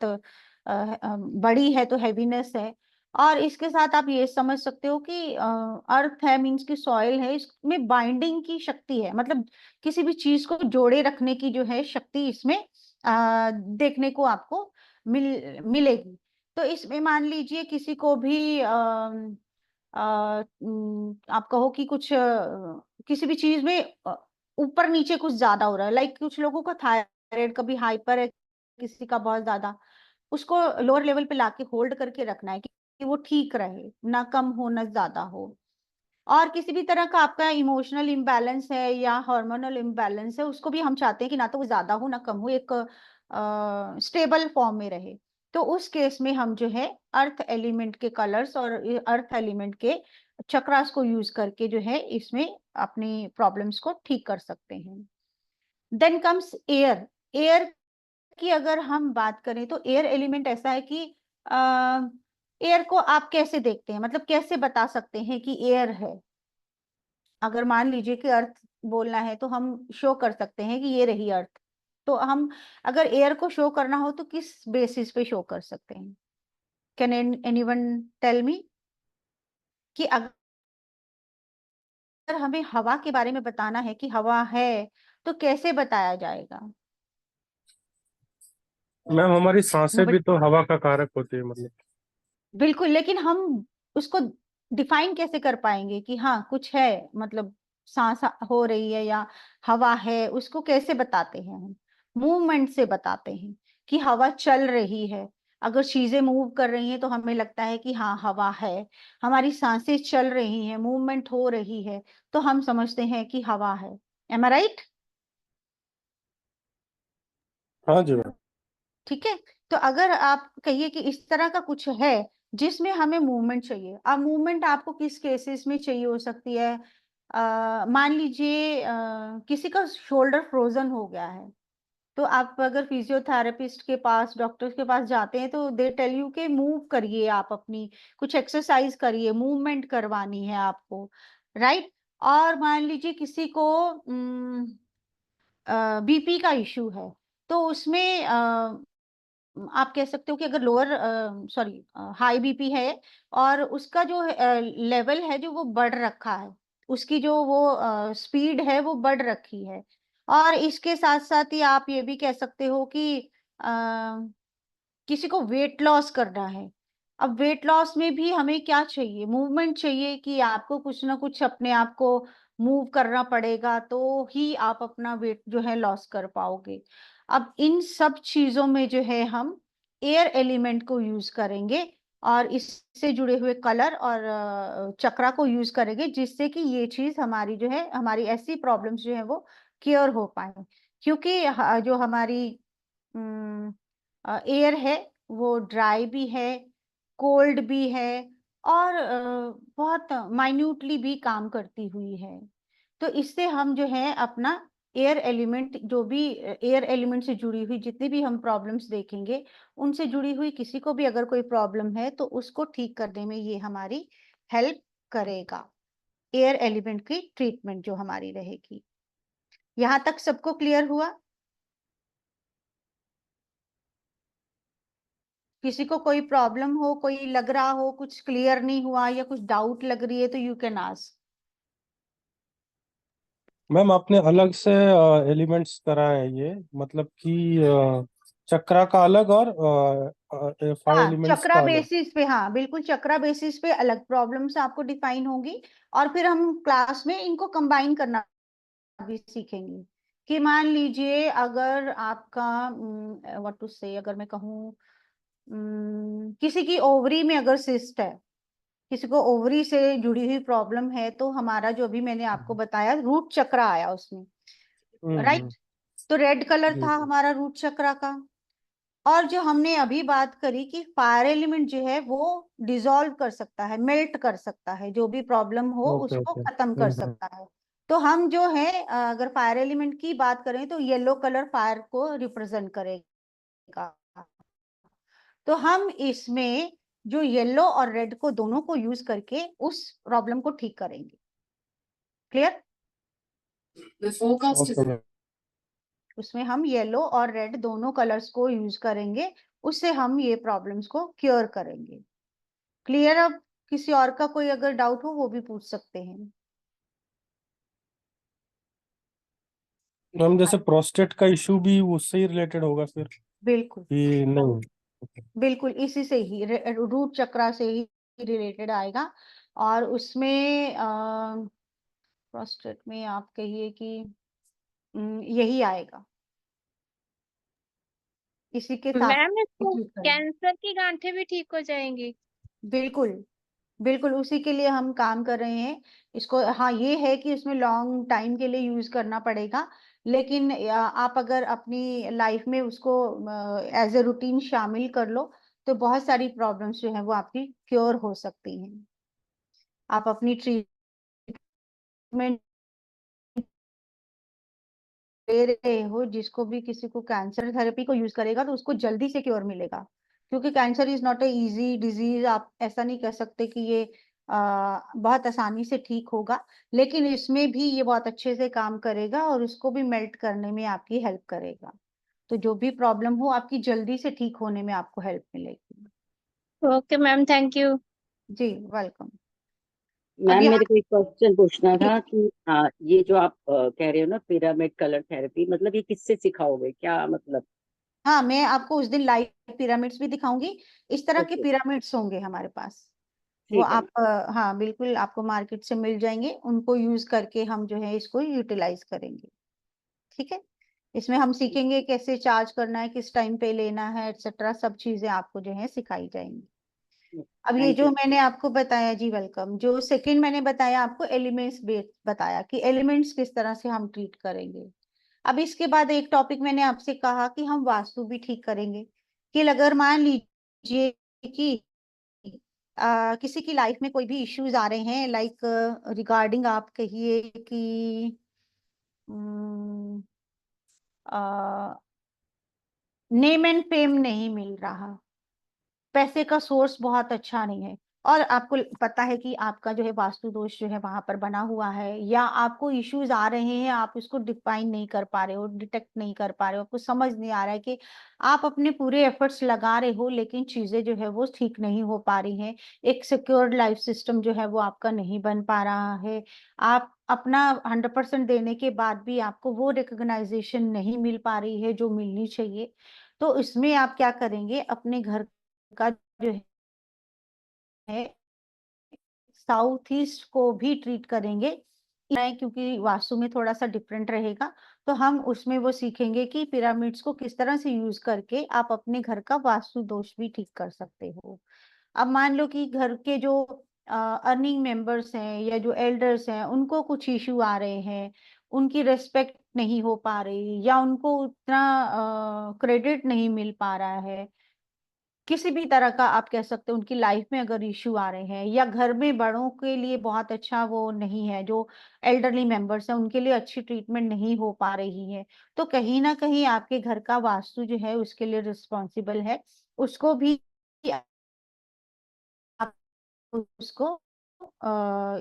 बड़ी है तो हैवीनेस है। और इसके साथ आप ये समझ सकते हो कि अर्थ है मीन्स की सॉइल है, इसमें बाइंडिंग की शक्ति है, मतलब किसी भी चीज को जोड़े रखने की जो है शक्ति इसमें देखने को आपको मिलेगी। तो इसमें मान लीजिए किसी को भी आप कहो कि कुछ किसी भी चीज में ऊपर नीचे कुछ ज्यादा हो रहा है, लाइक कुछ लोगों का थायराइड कभी हाइपर है, किसी का बहुत ज्यादा, उसको लोअर लेवल पे लाके होल्ड करके रखना है कि वो ठीक रहे, ना कम हो ना ज्यादा हो। और किसी भी तरह का आपका इमोशनल इम्बैलेंस है या हार्मोनल इम्बैलेंस है, उसको भी हम चाहते हैं कि ना तो वो ज्यादा हो ना कम हो, एक स्टेबल फॉर्म में रहे। तो उस केस में हम जो है अर्थ एलिमेंट के कलर्स और अर्थ एलिमेंट के चक्रास को यूज करके जो है इसमें अपनी प्रॉब्लम्स को ठीक कर सकते हैं। Then comes air. एयर की अगर हम बात करें तो एयर एलिमेंट ऐसा है कि एयर को आप कैसे देखते हैं, मतलब कैसे बता सकते हैं कि एयर है। अगर मान लीजिए कि अर्थ बोलना है तो हम शो कर सकते हैं कि ये रही अर्थ। तो हम अगर एयर को शो करना हो तो किस बेसिस पे शो कर सकते हैं? कैन एनीवन टेल मी कि अगर हमें हवा के बारे में बताना है कि हवा है तो कैसे बताया जाएगा? मैम हमारी सांसें मैं भी तो हवा का कारक होती है मतलब। बिल्कुल, लेकिन हम उसको डिफाइन कैसे कर पाएंगे कि हाँ कुछ है, मतलब सांस हो रही है या हवा है, उसको कैसे बताते हैं हम? मूवमेंट से बताते हैं कि हवा चल रही है। अगर चीजें मूव कर रही हैं तो हमें लगता है कि हाँ हवा है। हमारी सांसें चल रही हैं, मूवमेंट हो रही है, तो हम समझते हैं कि हवा है। एम आई राइट? हाँ जी मैम। ठीक है। तो अगर आप कहिए कि इस तरह का कुछ है जिसमें हमें मूवमेंट चाहिए, अब मूवमेंट आपको किस केसेस में चाहिए हो सकती है? मान लीजिए किसी का शोल्डर फ्रोजन हो गया है, तो आप अगर फिजियोथेरेपिस्ट के पास, डॉक्टर के पास जाते हैं तो दे टेल यू के मूव करिए, आप अपनी कुछ एक्सरसाइज करिए, मूवमेंट करवानी है आपको, राइट? और मान लीजिए किसी को बीपी का इश्यू है, तो उसमें आप कह सकते हो कि अगर लोअर सॉरी हाई बीपी है और उसका जो लेवल है जो वो बढ़ रखा है, उसकी जो वो स्पीड है वो बढ़ रखी है। और इसके साथ साथ ही आप ये भी कह सकते हो कि किसी को वेट लॉस करना है। अब वेट लॉस में भी हमें क्या चाहिए? मूवमेंट चाहिए कि आपको कुछ ना कुछ अपने आप को मूव करना पड़ेगा, तो ही आप अपना वेट जो है लॉस कर पाओगे। अब इन सब चीजों में जो है हम एयर एलिमेंट को यूज करेंगे और इससे जुड़े हुए कलर और चक्रा को यूज करेंगे, जिससे कि ये चीज हमारी जो है, हमारी ऐसी प्रॉब्लम्स जो है वो क्योर हो पाए। क्योंकि जो हमारी एयर है वो ड्राई भी है, कोल्ड भी है, और बहुत माइन्यूटली भी काम करती हुई है। तो इससे हम जो है अपना एयर एलिमेंट, जो भी एयर एलिमेंट से जुड़ी हुई जितनी भी हम प्रॉब्लम्स देखेंगे, उनसे जुड़ी हुई किसी को भी अगर कोई प्रॉब्लम है तो उसको ठीक करने में ये हमारी हेल्प करेगा। एयर एलिमेंट की ट्रीटमेंट जो हमारी रहेगी। यहाँ तक सबको क्लियर हुआ? किसी को कोई प्रॉब्लम हो, कोई लग रहा हो कुछ क्लियर नहीं हुआ या कुछ डाउट लग रही है तो यू कैन आस्क। मैम आपने अलग से एलिमेंट्स करा है ये, मतलब कि चक्रा का अलग और 5 हाँ, एलिमेंट्स चक्रा का अलग। बेसिस पे, हाँ बिल्कुल चक्रा बेसिस पे अलग प्रॉब्लम्स आपको डिफाइन होंगी। और फिर हम क्लास में इनको कंबाइन करना भी सीखेंगे। कि मान लीजिए अगर आपका व्हाट टू से, अगर मैं कहूँ किसी की ओवरी में अगर सिस्ट है, किसी को ओवरी से जुड़ी हुई प्रॉब्लम है, तो हमारा जो भी मैंने आपको बताया रूट चक्रा आया उसमें, हम्म। राइट? तो रेड कलर जी था जी। हमारा रूट चक्रा का। और जो हमने अभी बात करी कि फायर एलिमेंट जो है वो डिसॉल्व कर सकता है, मेल्ट कर सकता है, जो भी प्रॉब्लम हो ओके उसको ओके। खत्म कर सकता है। तो हम जो है अगर फायर एलिमेंट की बात करें तो येलो कलर फायर को रिप्रेजेंट करेगा। तो हम इसमें जो येलो और रेड को दोनों को यूज करके उस प्रॉब्लम को ठीक करेंगे। क्लियर? ओके। उसमें हम येलो और रेड दोनों कलर्स को यूज करेंगे, उससे हम ये प्रॉब्लम्स को क्योर करेंगे। क्लियर? अब किसी और का कोई अगर डाउट हो वो भी पूछ सकते हैं। मैम जैसे प्रोस्टेट का इशू भी उससे ही रिलेटेड होगा फिर बिल्कुल कि नहीं? बिल्कुल, इसी से ही रूट चक्रा से ही रिलेटेड आएगा। और उसमें प्रोस्टेट में आप कहिए कि यही आएगा, इसी के साथ मैम इसको ठीक करेंगे। कैंसर की गांठें भी ठीक हो जाएंगी? बिल्कुल बिल्कुल, उसी के लिए हम काम कर रहे हैं इसको। हाँ, ये है कि इसमें लॉन्ग टाइम के लिए यूज करना पड़ेगा, लेकिन आप अगर अपनी लाइफ में उसको एज ए रूटीन शामिल कर लो तो बहुत सारी प्रॉब्लम्स जो है वो आपकी क्योर हो सकती हैं। आप अपनी ट्रीटमेंट दे रहे हो, जिसको भी किसी को कैंसर थेरेपी को यूज करेगा तो उसको जल्दी से क्योर मिलेगा, क्योंकि cancer is not a easy disease. आप ऐसा नहीं कह सकते कि ये बहुत आसानी से ठीक होगा, लेकिन इसमें भी ये बहुत अच्छे से काम करेगा और उसको भी मेल्ट करने में आपकी हेल्प करेगा। तो जो भी प्रॉब्लम हो आपकी जल्दी से ठीक होने में आपको हेल्प मिलेगी। Okay ma'am, thank you. जी वेलकम। अब मैम यहाँ मेरे को एक क्वेश्चन पूछना था कि हाँ, ये जो आप कह रहे हो ना पिरामिड कलर थेरेपी, मतलब ये किससे सिखाओगे, क्या मतलब? हाँ, मैं आपको उस दिन लाइव पिरामिड्स भी दिखाऊंगी। इस तरह के ओके, पिरामिड्स होंगे हमारे पास। वो ठीक है आप मैम। हाँ बिल्कुल, आपको मार्केट से मिल जाएंगे, उनको यूज करके हम जो है इसको यूटिलाइज करेंगे। ठीक है? इसमें हम सीखेंगे कैसे चार्ज करना है, किस टाइम पे लेना है, एक्सेट्रा सब चीजें आपको जो है सिखाई जाएंगी। अब ये थैंक जो यू। मैंने आपको बताया, जी वेलकम, जो सेकंड मैंने बताया आपको एलिमेंट्स बेस्ड बताया कि एलिमेंट्स किस तरह से हम ट्रीट करेंगे। अब इसके बाद एक टॉपिक मैंने आपसे कहा कि हम वास्तु भी ठीक करेंगे। कि अगर मान लीजिए कि किसी की लाइफ में कोई भी इश्यूज आ रहे हैं, लाइक रिगार्डिंग आप कहिए कि नेम एंड फेम नहीं मिल रहा, पैसे का सोर्स बहुत अच्छा नहीं है, और आपको पता है कि आपका जो है वास्तु दोष जो है वहां पर बना हुआ है, या आपको इश्यूज आ रहे हैं, आप उसको डिफाइन नहीं कर पा रहे हो, डिटेक्ट नहीं कर पा रहे हो, आपको समझ नहीं आ रहा है कि आप अपने पूरे एफर्ट्स लगा रहे हो लेकिन चीजें जो है वो ठीक नहीं हो पा रही हैं, एक सिक्योर्ड लाइफ सिस्टम जो है वो आपका नहीं बन पा रहा है, आप अपना 100% देने के बाद भी आपको वो रिकॉग्नाइजेशन नहीं मिल पा रही है जो मिलनी चाहिए। तो इसमें आप क्या करेंगे, अपने घर का जो है साउथ ईस्ट को भी ट्रीट करेंगे, क्योंकि वास्तु में थोड़ा सा डिफरेंट रहेगा। तो हम उसमें वो सीखेंगे कि पिरामिड्स को किस तरह से यूज करके आप अपने घर का वास्तु दोष भी ठीक कर सकते हो। अब मान लो कि घर के जो अर्निंग मेंबर्स हैं या जो एल्डर्स हैं उनको कुछ इशू आ रहे हैं, उनकी रेस्पेक्ट नहीं हो पा रही, या उनको उतना क्रेडिट नहीं मिल पा रहा है, किसी भी तरह का आप कह सकते हो उनकी लाइफ में अगर इश्यू आ रहे हैं, या घर में बड़ों के लिए बहुत अच्छा वो नहीं है, जो एल्डरली मेंबर्स हैं उनके लिए अच्छी ट्रीटमेंट नहीं हो पा रही है, तो कहीं ना कहीं आपके घर का वास्तु जो है उसके लिए रिस्पॉन्सिबल है। उसको भी आप उसको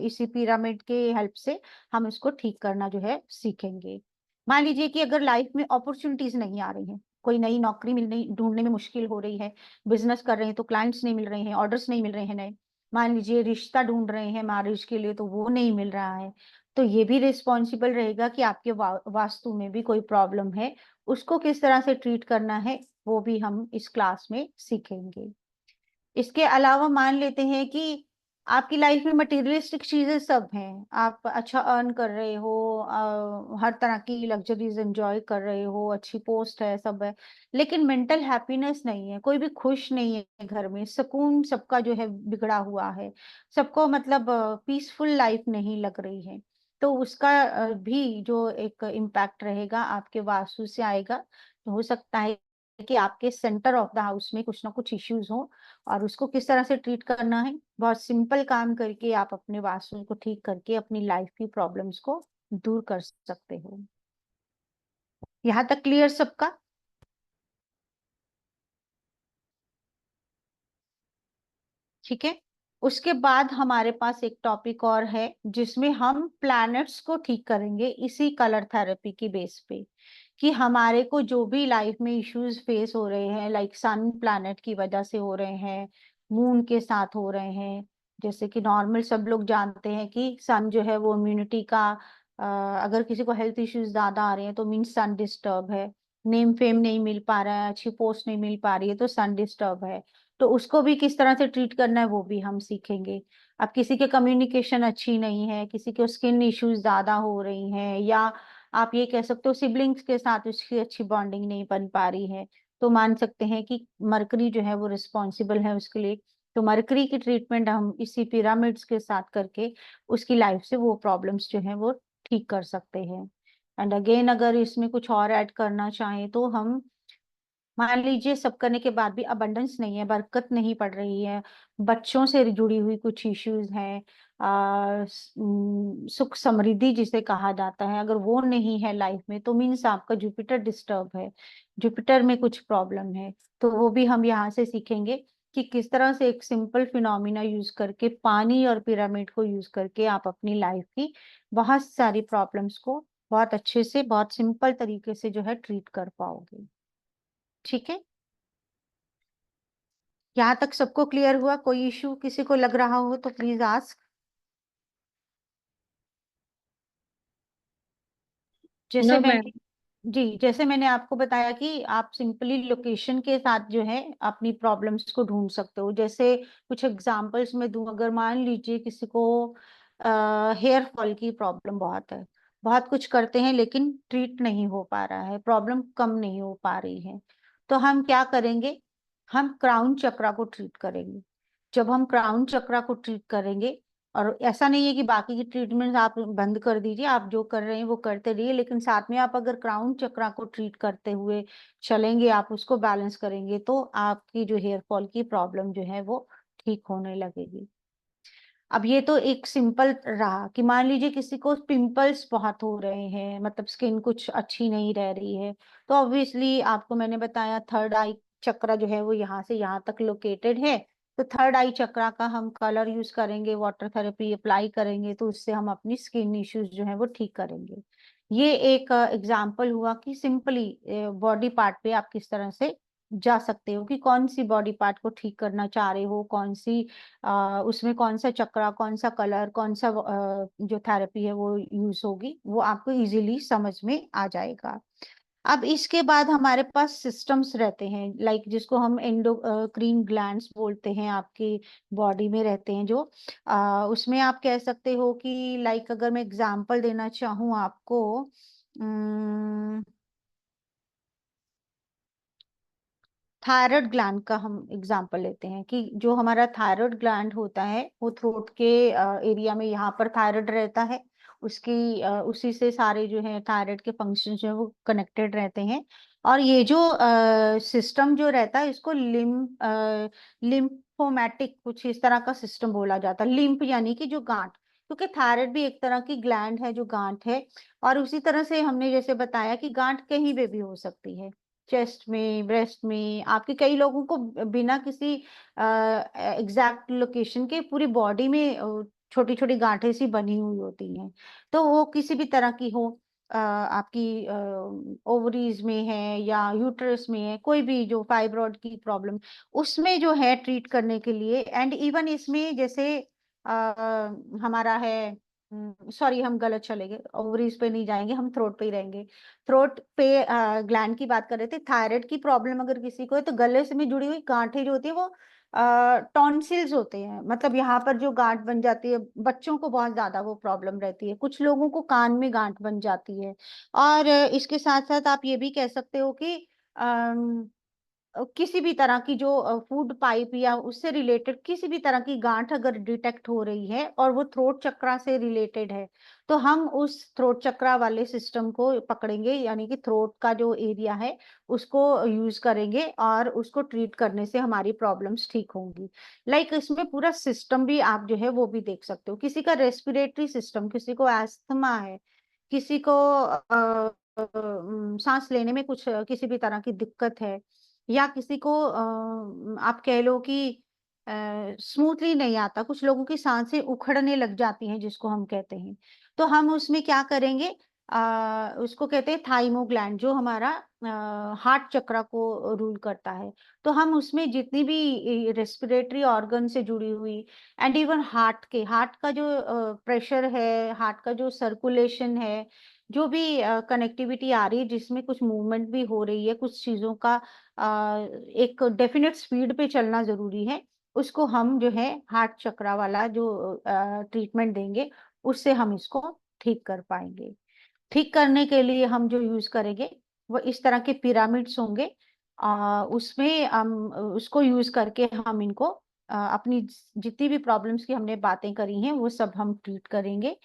इसी पिरामिड के हेल्प से हम इसको ठीक करना जो है सीखेंगे। मान लीजिए कि अगर लाइफ में अपॉर्चुनिटीज नहीं आ रही हैं, कोई नई नौकरी मिलने ढूंढने में मुश्किल हो रही है, बिजनेस कर रहे हैं तो क्लाइंट्स नहीं मिल रहे हैं, ऑर्डर्स नहीं मिल रहे हैं नए, मान लीजिए रिश्ता ढूंढ रहे हैं मैरिज के लिए तो वो नहीं मिल रहा है, तो ये भी रिस्पॉन्सिबल रहेगा कि आपके वास्तु में भी कोई प्रॉब्लम है, उसको किस तरह से ट्रीट करना है वो भी हम इस क्लास में सीखेंगे। इसके अलावा मान लेते हैं कि आपकी लाइफ में मटेरियलिस्टिक चीजें सब हैं, आप अच्छा अर्न कर रहे हो, हर तरह की लग्जरीज एंजॉय कर रहे हो, अच्छी पोस्ट है, सब है, लेकिन मेंटल हैप्पीनेस नहीं है, कोई भी खुश नहीं है घर में, सुकून सबका जो है बिगड़ा हुआ है, सबको मतलब पीसफुल लाइफ नहीं लग रही है, तो उसका भी जो एक इम्पैक्ट रहेगा आपके वास्तु से आएगा। तो हो सकता है कि आपके सेंटर ऑफ द हाउस में कुछ ना कुछ इश्यूज हो और उसको किस तरह से ट्रीट करना है। बहुत सिंपल काम करके आप अपने वास्तु को ठीक करके अपनी लाइफ की प्रॉब्लम्स को दूर कर सकते हो। यहाँ तक क्लियर सबका? ठीक है। उसके बाद हमारे पास एक टॉपिक और है जिसमें हम प्लैनेट्स को ठीक करेंगे इसी कलर थेरेपी की बेस पे, कि हमारे को जो भी लाइफ में इश्यूज फेस हो रहे हैं, लाइक सन प्लैनेट की वजह से हो रहे हैं, मून के साथ हो रहे हैं। जैसे कि नॉर्मल सब लोग जानते हैं कि सन जो है वो इम्यूनिटी का, अगर किसी को हेल्थ इश्यूज ज्यादा आ रहे हैं तो मीन्स सन डिस्टर्ब है। नेम फेम नहीं मिल पा रहा है, अच्छी पोस्ट नहीं मिल पा रही है, तो सन डिस्टर्ब है। तो उसको भी किस तरह से ट्रीट करना है वो भी हम सीखेंगे। अब किसी के कम्युनिकेशन अच्छी नहीं है, किसी के स्किन इश्यूज ज्यादा हो रही हैं, या आप ये कह सकते हो सिबलिंग्स के साथ उसकी अच्छी बॉन्डिंग नहीं बन पा रही है, तो मान सकते हैं कि मरकरी जो है वो रिस्पॉन्सिबल है उसके लिए। तो मरकरी की ट्रीटमेंट हम इसी पिरामिड्स के साथ करके उसकी लाइफ से वो प्रॉब्लम्स जो है वो ठीक कर सकते हैं। एंड अगेन अगर इसमें कुछ और ऐड करना चाहें तो हम, मान लीजिए सब करने के बाद भी अबंडेंस नहीं है, बरकत नहीं पड़ रही है, बच्चों से जुड़ी हुई कुछ इश्यूज हैं, सुख समृद्धि जिसे कहा जाता है, अगर वो नहीं है लाइफ में तो मीन्स आपका जुपिटर डिस्टर्ब है, जुपिटर में कुछ प्रॉब्लम है। तो वो भी हम यहाँ से सीखेंगे कि किस तरह से एक सिंपल फिनोमिना यूज करके, पानी और पिरामिड को यूज करके आप अपनी लाइफ की बहुत सारी प्रॉब्लम्स को बहुत अच्छे से, बहुत सिंपल तरीके से जो है ट्रीट कर पाओगे। ठीक है। यहाँ तक सबको क्लियर हुआ? कोई इशू किसी को लग रहा हो तो प्लीज आस्क। जैसे नो मैंने, मैम। जी जैसे मैंने आपको बताया कि आप सिंपली लोकेशन के साथ जो है अपनी प्रॉब्लम्स को ढूंढ सकते हो। जैसे कुछ एग्जांपल्स में दूं, अगर मान लीजिए किसी को हेयर फॉल की प्रॉब्लम बहुत है, बहुत कुछ करते हैं लेकिन ट्रीट नहीं हो पा रहा है, प्रॉब्लम कम नहीं हो पा रही है, तो हम क्या करेंगे? हम क्राउन चक्रा को ट्रीट करेंगे। जब हम क्राउन चक्रा को ट्रीट करेंगे, और ऐसा नहीं है कि बाकी की ट्रीटमेंट आप बंद कर दीजिए, आप जो कर रहे हैं वो करते रहिए, लेकिन साथ में आप अगर क्राउन चक्रा को ट्रीट करते हुए चलेंगे, आप उसको बैलेंस करेंगे, तो आपकी जो हेयर फॉल की प्रॉब्लम जो है वो ठीक होने लगेगी। अब ये तो एक सिंपल रहा कि मान लीजिए किसी को पिंपल्स बहुत हो रहे हैं, मतलब स्किन कुछ अच्छी नहीं रह रही है, तो ऑब्वियसली आपको मैंने बताया थर्ड आई चक्रा जो है वो यहाँ से यहाँ तक लोकेटेड है। तो थर्ड आई चक्रा का हम कलर यूज करेंगे, वाटर थेरेपी अप्लाई करेंगे, तो उससे हम अपनी स्किन इश्यूज जो है वो ठीक करेंगे। ये एक एग्जाम्पल हुआ कि सिंपली बॉडी पार्ट पे आप किस तरह से जा सकते हो, कि कौन सी बॉडी पार्ट को ठीक करना चाह रहे हो, कौन सी उसमें कौन सा चक्रा, कौन सा कलर, कौन सा जो थेरेपी है वो यूज होगी, वो आपको इजीली समझ में आ जाएगा। अब इसके बाद हमारे पास सिस्टम्स रहते हैं, लाइक जिसको हम एंडोक्रीन ग्लैंड्स बोलते हैं, आपकी बॉडी में रहते हैं जो, उसमें आप कह सकते हो कि लाइक अगर मैं एग्जांपल देना चाहूँ आपको, थायराइड ग्लैंड का हम एग्जांपल लेते हैं, कि जो हमारा थायराइड ग्लैंड होता है वो थ्रोट के एरिया में, यहाँ पर थायराइड रहता है, उसकी उसी से सारे जो है थायराइड के फंक्शन जो है वो कनेक्टेड रहते हैं। और ये जो सिस्टम जो रहता है इसको लिम्फोमेटिक कुछ इस तरह का सिस्टम बोला जाता है। लिम्फ यानी कि जो गांठ, क्योंकि थायराइड भी एक तरह की ग्लैंड है जो गांठ है। और उसी तरह से हमने जैसे बताया कि गांठ कहीं पे भी हो सकती है, चेस्ट में, ब्रेस्ट में, आपके कई लोगों को बिना किसी एग्जैक्ट लोकेशन के पूरी बॉडी में छोटी छोटी गांठें सी बनी हुई होती हैं। तो वो किसी भी तरह की हो, आपकी ओवरीज में है या यूट्रस में है, कोई भी जो फाइब्रॉइड की प्रॉब्लम, उसमें जो है ट्रीट करने के लिए। एंड इवन इसमें जैसे हमारा है, सॉरी हम गलत चले गए, ओवरीज पे नहीं जाएंगे, हम थ्रोट पे ही रहेंगे। थ्रोट पे ग्लैंड की बात कर रहे थे। थायराइड की प्रॉब्लम अगर किसी को है तो गले से में जुड़ी हुई गांठें जो होती है वो टॉन्सिल्स होते हैं, मतलब यहाँ पर जो गांठ बन जाती है, बच्चों को बहुत ज्यादा वो प्रॉब्लम रहती है, कुछ लोगों को कान में गांठ बन जाती है। और इसके साथ साथ आप ये भी कह सकते हो कि किसी भी तरह की जो फूड पाइप या उससे रिलेटेड किसी भी तरह की गांठ अगर डिटेक्ट हो रही है और वो थ्रोट चक्रा से रिलेटेड है, तो हम उस थ्रोट चक्रा वाले सिस्टम को पकड़ेंगे, यानी कि थ्रोट का जो एरिया है उसको यूज करेंगे और उसको ट्रीट करने से हमारी प्रॉब्लम्स ठीक होंगी। लाइक इसमें पूरा सिस्टम भी आप जो है वो भी देख सकते हो। किसी का रेस्पिरेटरी सिस्टम, किसी को एस्थमा है, किसी को सांस लेने में कुछ किसी भी तरह की दिक्कत है, या किसी को आप कह लो कि स्मूथली नहीं आता, कुछ लोगों की सांसें उखड़ने लग जाती हैं जिसको हम कहते हैं। तो हम उसमें क्या करेंगे, उसको कहते हैं थाइमो ग्लैंड, जो हमारा हार्ट चक्र को रूल करता है। तो हम उसमें जितनी भी रेस्पिरेटरी ऑर्गन से जुड़ी हुई एंड इवन हार्ट का जो प्रेशर है, हार्ट का जो सर्कुलेशन है, जो भी कनेक्टिविटी आ रही है जिसमें कुछ मूवमेंट भी हो रही है, कुछ चीजों का एक डेफिनेट स्पीड पे चलना जरूरी है, उसको हम जो है हार्ट चक्रा वाला जो ट्रीटमेंट देंगे उससे हम इसको ठीक कर पाएंगे। ठीक करने के लिए हम जो यूज करेंगे वो इस तरह के पिरामिड्स होंगे। उसमें हम उसको यूज करके हम इनको अपनी जितनी भी प्रॉब्लम्स की हमने बातें करी हैं वो सब हम ट्रीट करेंगे।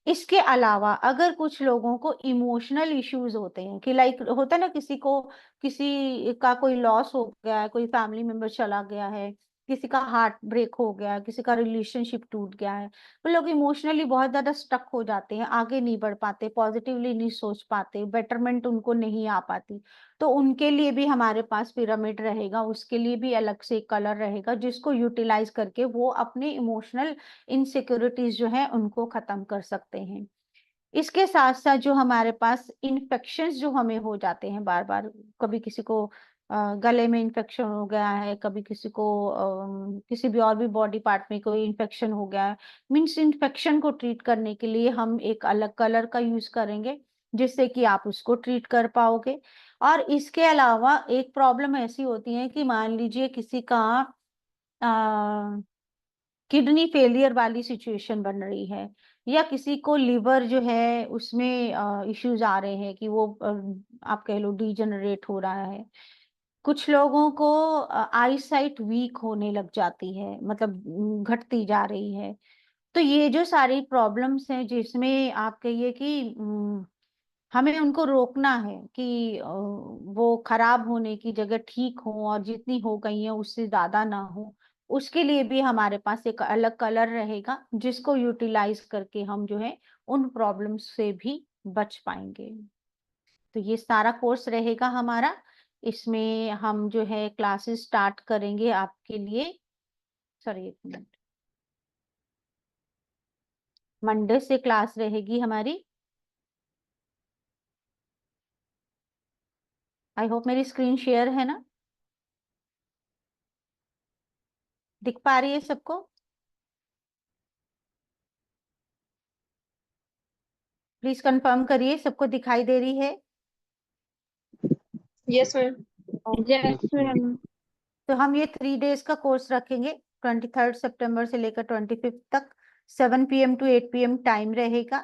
इसके अलावा अगर कुछ लोगों को इमोशनल इश्यूज होते हैं, कि लाइक होता है ना, किसी को किसी का कोई लॉस हो गया है, कोई फैमिली मेंबर चला गया है, किसी का हार्ट ब्रेक हो गया है, किसी का रिलेशनशिप टूट गया है, वो लोग इमोशनली बहुत ज्यादा स्टक हो जाते हैं, आगे नहीं बढ़ पाते, पॉजिटिवली नहीं सोच पाते, बेटरमेंट उनको नहीं आ पाती। तो उनके लिए भी हमारे पास पिरामिड रहेगा, उसके लिए भी अलग से कलर रहेगा जिसको यूटिलाइज करके वो अपने इमोशनल इनसिक्योरिटीज जो है उनको खत्म कर सकते हैं। इसके साथ साथ जो हमारे पास इन्फेक्शंस जो हमें हो जाते हैं बार बार, कभी किसी को गले में इन्फेक्शन हो गया है, कभी किसी को किसी भी और भी बॉडी पार्ट में कोई इन्फेक्शन हो गया है, मीन्स इन्फेक्शन को ट्रीट करने के लिए हम एक अलग कलर का यूज करेंगे जिससे कि आप उसको ट्रीट कर पाओगे। और इसके अलावा एक प्रॉब्लम ऐसी होती है कि मान लीजिए किसी का किडनी फेलियर वाली सिचुएशन बन रही है, या किसी को लिवर जो है उसमें इश्यूज आ रहे हैं कि वो आप कह लो डीजनरेट हो रहा है। कुछ लोगों को आई साइट वीक होने लग जाती है, मतलब घटती जा रही है। तो ये जो सारी प्रॉब्लम्स हैं जिसमें आप कहिए कि हमें उनको रोकना है कि वो खराब होने की जगह ठीक हो और जितनी हो गई है उससे ज्यादा ना हो, उसके लिए भी हमारे पास एक अलग कलर रहेगा जिसको यूटिलाइज करके हम जो है उन प्रॉब्लम्स से भी बच पाएंगे। तो ये सारा कोर्स रहेगा हमारा। इसमें हम जो है क्लासेस स्टार्ट करेंगे आपके लिए, सॉरी एक मिनट, मंडे से क्लास रहेगी हमारी। आई होप मेरी स्क्रीन शेयर है ना, दिख पा रही है सबको? प्लीज कंफर्म करिए सबको दिखाई दे रही है। Yes ma'am. Okay, yes ma'am. तो हम ये 3 डेज का कोर्स रखेंगे, 23 सितंबर से लेकर 25 तक, 7 PM to 8 PM टाइम रहेगा।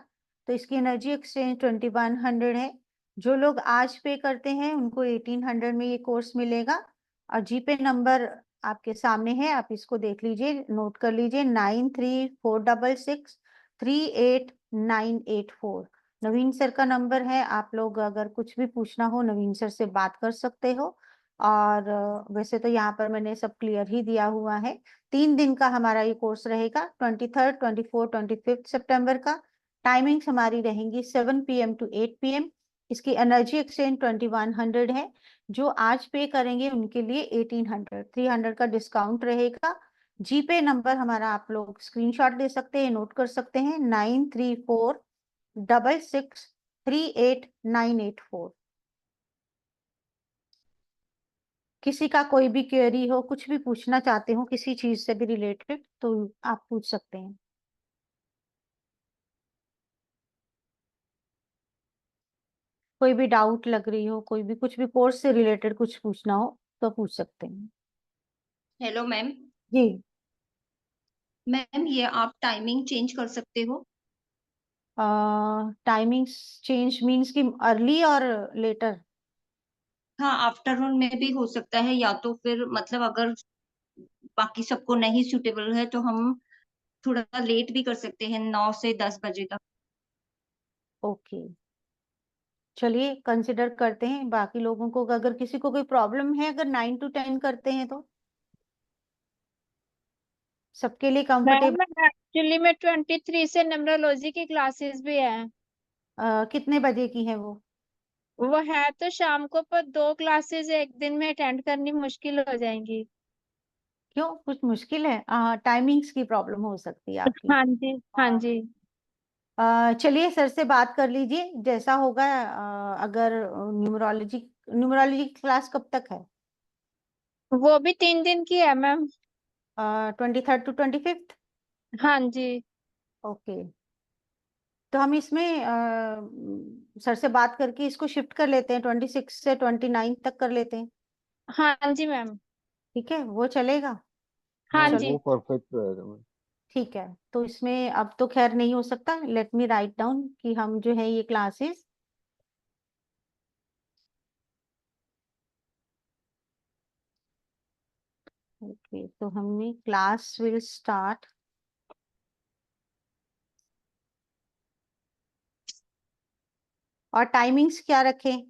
तो इसकी एनर्जी एक्सचेंज 2100 है। जो लोग आज पे करते हैं उनको 1800 में ये कोर्स मिलेगा। और जीपे नंबर आपके सामने है, आप इसको देख लीजिए, नोट कर लीजिए, 9346638984। नवीन सर का नंबर है, आप लोग अगर कुछ भी पूछना हो नवीन सर से बात कर सकते हो। और वैसे तो यहाँ पर मैंने सब क्लियर ही दिया हुआ है। 3 दिन का हमारा ये कोर्स रहेगा, 23, 24, 25 सितंबर का। टाइमिंग्स हमारी रहेंगी 7 PM to 8 PM। इसकी एनर्जी एक्सचेंज 2100 है। जो आज पे करेंगे उनके लिए 1800, 300 का डिस्काउंट रहेगा। जीपे नंबर हमारा आप लोग स्क्रीनशॉट दे सकते हैं, नोट कर सकते हैं, 9346638984। किसी का कोई भी क्वेरी हो, कुछ भी पूछना चाहते हो किसी चीज से भी रिलेटेड, तो आप पूछ सकते हैं। कोई भी डाउट लग रही हो, कोई भी कुछ भी कोर्स से रिलेटेड कुछ पूछना हो तो पूछ सकते हैं। Hello ma'am. जी, मैम ये आप टाइमिंग चेंज कर सकते हो? टाइमिंग्स चेंज मींस कि अर्ली और लेटर? हाँ, आफ्टरनून में भी हो सकता है, या तो फिर मतलब अगर बाकी सबको नहीं सूटेबल है तो हम थोड़ा लेट भी कर सकते हैं, 9 से 10 बजे तक। ओके, चलिए कंसिडर करते हैं बाकी लोगों को, अगर किसी को कोई प्रॉब्लम है, अगर 9 to 10 करते हैं तो सबके लिए कंफर्टेबल। मैम एक्चुअली में 23 से न्यूमरोलॉजी की क्लासेस भी है। कितने बजे की है वो है तो शाम को, पर 2 क्लासेस एक दिन में अटेंड करनी मुश्किल हो जाएंगी। क्यों, कुछ मुश्किल है? टाइमिंग्स की प्रॉब्लम हो सकती है आपकी। हाँ जी, हाँ जी। चलिए सर से बात कर लीजिए, जैसा होगा। अगर न्यूमरोलॉजी न्यूमरोलॉजी क्लास कब तक है? वो भी 3 दिन की है मैम। 23rd to 25th। हाँ जी, ओके, तो हम इसमें सर से बात करके इसको शिफ्ट कर लेते हैं, 26 से 29 तक कर लेते हैं। हाँ जी मैम। ठीक है, वो चलेगा? हाँ हाँ चलो, जी। वो परफेक्ट रहेगा मैम। ठीक है, तो इसमें अब तो खैर नहीं हो सकता। लेट मी राइट डाउन कि हम जो है ये क्लासेस, ओके, तो हमने क्लास विल स्टार्ट, और टाइमिंग्स क्या रखें?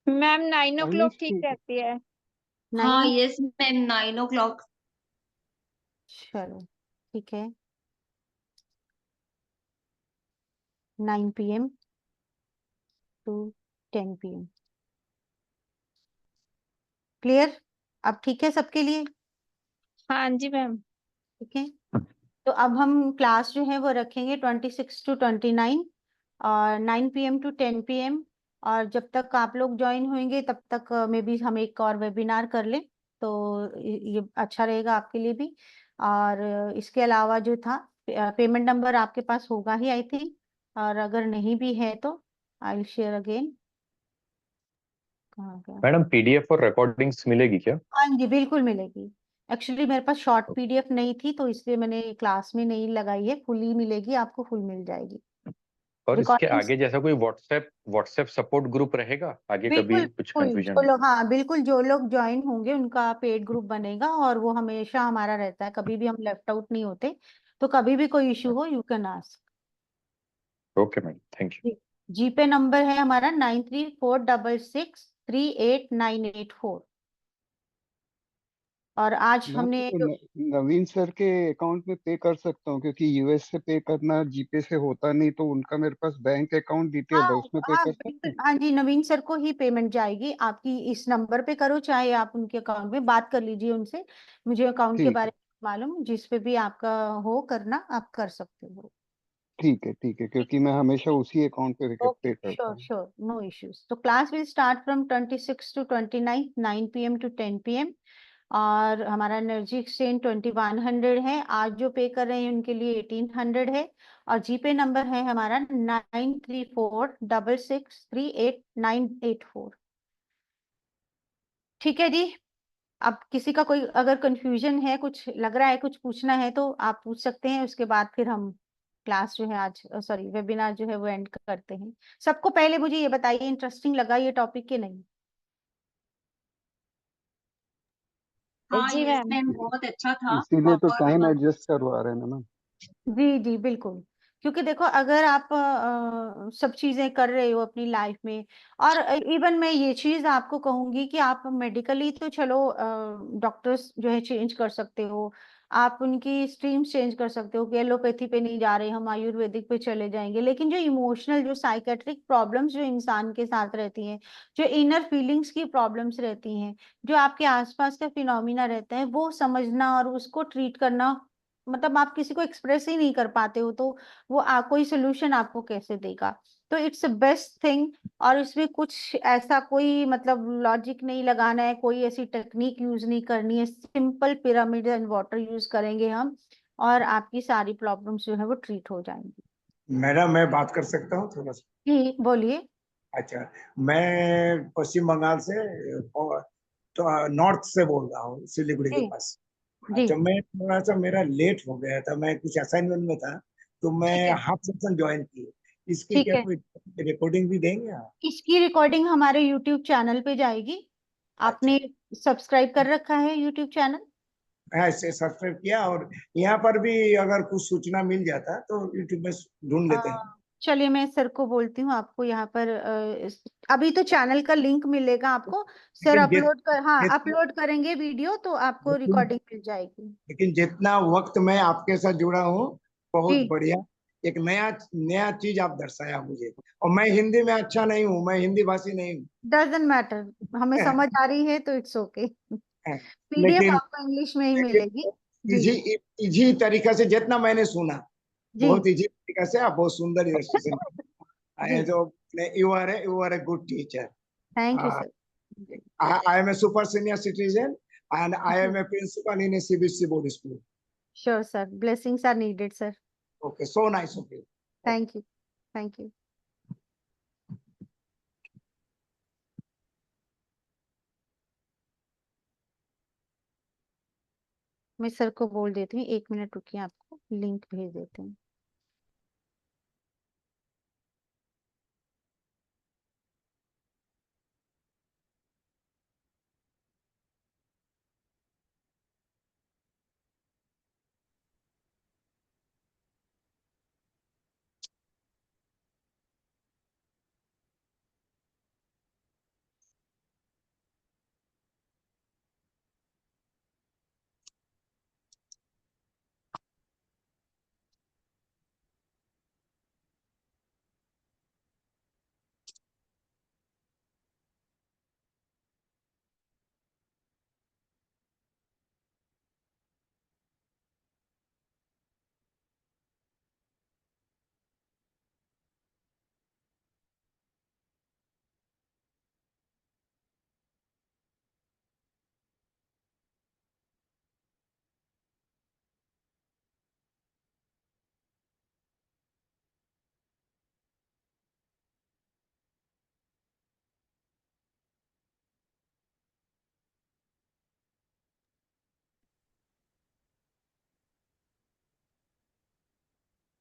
मैम 9 o'clock टाइमिंग्स ठीक ठीक है। रहती है। हाँ, 9। Yes ma'am, 9 o'clock। चलो, ठीक है, 9 PM to 10 PM। क्लियर? अब ठीक है सबके लिए? हाँ जी मैम। ठीक है, तो अब हम क्लास जो है वो रखेंगे 26 to 29, और 9 PM to 10 PM। और जब तक आप लोग ज्वाइन होंगे तब तक मे बी हम एक और वेबिनार कर लें, तो ये अच्छा रहेगा आपके लिए भी। और इसके अलावा जो था, पेमेंट नंबर आपके पास होगा ही आई थिंक, और अगर नहीं भी है तो आई विल शेयर अगेन। कहाँ गया? मैडम पीडीएफ और रिकॉर्डिंग्स मिलेगी क्या? हाँ जी, बिल्कुल मिलेगी। एक्चुअली मेरे पास शॉर्ट पीडीएफ नहीं थी, तो इसलिए मैंने क्लास में नहीं लगाई है। फुल ही मिलेगी आपको, फुल मिल जाएगी और इसके रिकॉर्डिंग्स। आगे जैसा कोई व्हाट्सएप सपोर्ट ग्रुप रहेगा आगे बिल्कुल कभी कुछ बिल्कुल, कंफ्यूजन जो हो? लोग, हाँ बिल्कुल, जो लोग ज्वाइन होंगे उनका पेड ग्रुप बनेगा, और वो हमेशा हमारा रहता है, कभी भी हम लेफ्ट आउट नहीं होते। तो कभी भी कोई इशू हो, you can ask. Okay ma'am, thank you. GPay number है हमारा 9346638984। और आज मैं हमने तो नवीन सर के अकाउंट में पे कर सकता हूँ, क्योंकि यूएस से पे करना जीपे से होता नहीं, तो उनका मेरे पास बैंक अकाउंट डिटेल हाँ है, उसमें पे हाँ कर सकते बिल्कुल, हैं। हाँ जी, नवीन सर को ही पेमेंट जाएगी आपकी। इस नंबर पे करो, चाहे आप उनके अकाउंट में बात कर लीजिए उनसे। मुझे अकाउंट के ठीक बारे है, में मालूम, जिस पे भी आपका हो करना, आप कर सकते हो। ठीक है, ठीक है, क्योंकि मैं हमेशा उसी अकाउंट पे पे ओके, करता श्योर हूँ। Sure, no issues. तो class will start from 26 to 29, 9 PM to 10 PM। और हमारा एनर्जी एक्सचेंज 2100 है। आज जो पे कर रहे हैं उनके लिए 1800 है। और जीपे नंबर है हमारा 9346638984। ठीक है जी। अब किसी का कोई अगर कंफ्यूजन है, कुछ लग रहा है, कुछ पूछना है, तो आप पूछ सकते हैं। उसके बाद फिर हम क्लास जो है आज, सॉरी वेबिनार जो है वो एंड करते हैं। सबको पहले मुझे ये बताइए, इंटरेस्टिंग लगा ये टॉपिक कि नहीं? हाँ, जी यस मैम। मैम, बहुत अच्छा था। इसीलिए तो और टाइम एडजस्ट करवा रहे हैं ना मैम। जी जी बिल्कुल। क्योंकि देखो, अगर आप सब चीजें कर रहे हो अपनी लाइफ में, और इवन मैं ये चीज आपको कहूंगी कि आप मेडिकली तो चलो डॉक्टर्स जो है चेंज कर सकते हो, आप उनकी स्ट्रीम्स चेंज कर सकते हो कि एलोपैथी पे नहीं जा रहे हम, आयुर्वेदिक पे चले जाएंगे। लेकिन जो इमोशनल, जो साइकेट्रिक प्रॉब्लम्स जो इंसान के साथ रहती हैं, जो इनर फीलिंग्स की प्रॉब्लम्स रहती हैं, जो आपके आसपास का फिनोमिना रहता है, वो समझना और उसको ट्रीट करना, मतलब आप किसी को एक्सप्रेस ही नहीं कर पाते हो, तो वो कोई सोल्यूशन आपको कैसे देगा? तो इट्स बेस्ट थिंग। और इसमें कुछ ऐसा कोई मतलब लॉजिक नहीं लगाना है, कोई ऐसी टेक्निक यूज नहीं करनी है। Simple pyramid and water use करेंगे हम, और आपकी सारी प्रॉब्लम्स जो है वो ट्रीट हो जाएंगी। मैडम मैं बात कर सकता हूँ थोड़ा सा? जी बोलिए। अच्छा, मैं पश्चिम बंगाल से तो नॉर्थ से बोल रहा हूँ, सिलीगुड़ी के जी पास। जी, अच्छा, मैं थोड़ा सा मेरा लेट हो गया था, मैं कुछ असाइनमेंट में था, तो मैं ठीक है। हाफ सेशन ज्वाइन किए। इसकी ठीक क्या है, कोई रिकॉर्डिंग भी देंगे आप? इसकी रिकॉर्डिंग हमारे यूट्यूब चैनल पे जाएगी। अच्छा, आपने सब्सक्राइब कर रखा है यूट्यूब चैनल? ऐसे सब्सक्राइब किया, और यहाँ पर भी अगर कुछ सूचना मिल जाता तो यूट्यूब में ढूंढ लेते हैं। चलिए मैं सर को बोलती हूँ, आपको यहाँ पर अभी तो चैनल का लिंक मिलेगा आपको। सर लेकिन जित, अपलोड कर, हाँ जित, अपलोड करेंगे वीडियो तो आपको लेकिन रिकॉर्डिंग मिल जाएगी। लेकिन जितना वक्त मैं आपके साथ जुड़ा हूँ, बहुत जी, बढ़िया, एक नया नया चीज आप दर्शाया मुझे। और मैं हिंदी में अच्छा नहीं हूँ, मैं हिंदी भाषी नहीं डजंट मैटर, हमें हूँ। समझ आ रही है तो इट्स ओके। पीडीएफ लेकिन आपको इंग्लिश में ही लेकिन मिलेगी। जी इजी इजी तरीका से जितना मैंने सुना, जी बहुत इजी तरीका से आप बहुत सुंदर इलस्ट्रेशन जी, जो you are a good teacher. Thank you sir. I am a super senior citizen and I am जी, a principal in a CBSE board school. Sure sir, blessings are needed sir. Okay, so nice of you. Thank you, thank you. मैं sir को बोल देती हूँ, 1 minute रुकिए, आपको link भेज देते हैं।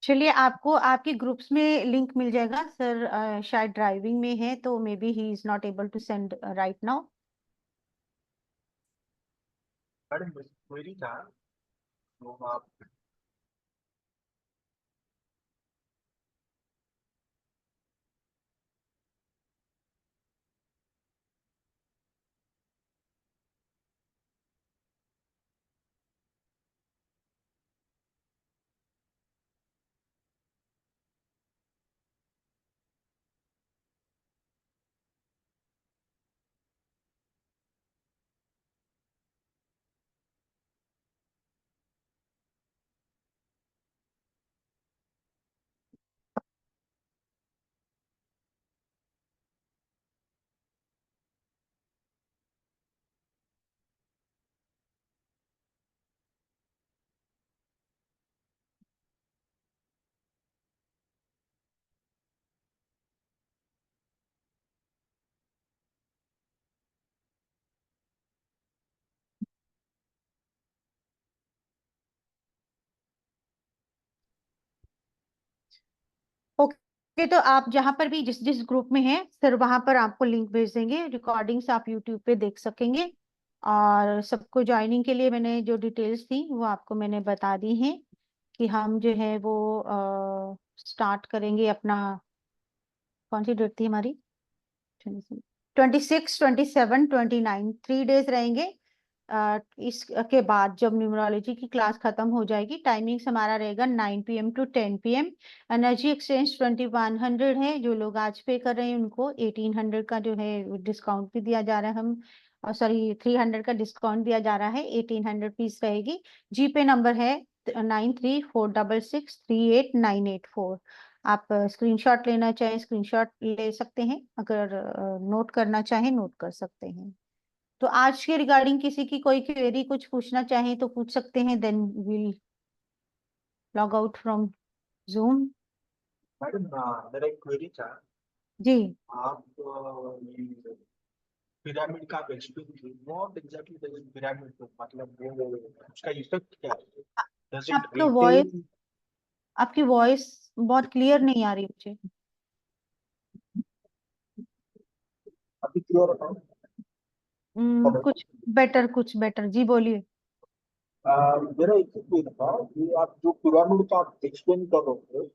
चलिए, आपको आपके ग्रुप्स में लिंक मिल जाएगा सर। शायद ड्राइविंग में है तो maybe he is not able to send right now. Madam query था, तो आप ओके, तो आप जहां पर भी जिस जिस ग्रुप में हैं सर, वहां पर आपको लिंक भेज देंगे, रिकॉर्डिंग्स आप यूट्यूब पे देख सकेंगे। और सबको ज्वाइनिंग के लिए मैंने जो डिटेल्स थी वो आपको मैंने बता दी हैं कि हम जो है वो स्टार्ट करेंगे अपना। कौन सी डेट थी हमारी? 26, 27, 29 3 डेज रहेंगे। इसके बाद जब न्यूमरोलॉजी की क्लास खत्म हो जाएगी, टाइमिंग्स हमारा रहेगा 9 PM to 10 PM। Energy exchange 2100 है, जो लोग आज पे कर रहे हैं उनको 1800 का जो है डिस्काउंट भी दिया जा रहा है। हम सॉरी 300 का डिस्काउंट दिया जा रहा है, 1800 फीस रहेगी। जीपे नंबर है 9346638984। आप स्क्रीनशॉट लेना चाहें स्क्रीनशॉट ले सकते हैं, अगर नोट करना चाहें नोट कर सकते हैं। तो आज के रिगार्डिंग किसी की कोई क्वेरी कुछ पूछना चाहें तो पूछ सकते हैं, then will log out from Zoom. Madam मेरा एक क्वेरी था। जी, आप ये पिरामिड का आप एक्सप्लेन कीजिए, व्हाट एग्जैक्टली डज पिरामिड, मतलब वो उसका इफेक्ट क्या है? डज इट आपका वॉइस रिटेन? आपकी वॉइस बहुत क्लियर नहीं आ रही मुझे। अभी क्लियर अकाउंट कुछ बेटर जी, बोलिए। मेरा एक ही क्वेश्चन था कि आप जो पिरामिड का आप एक्सप्लेन कर रहे थे,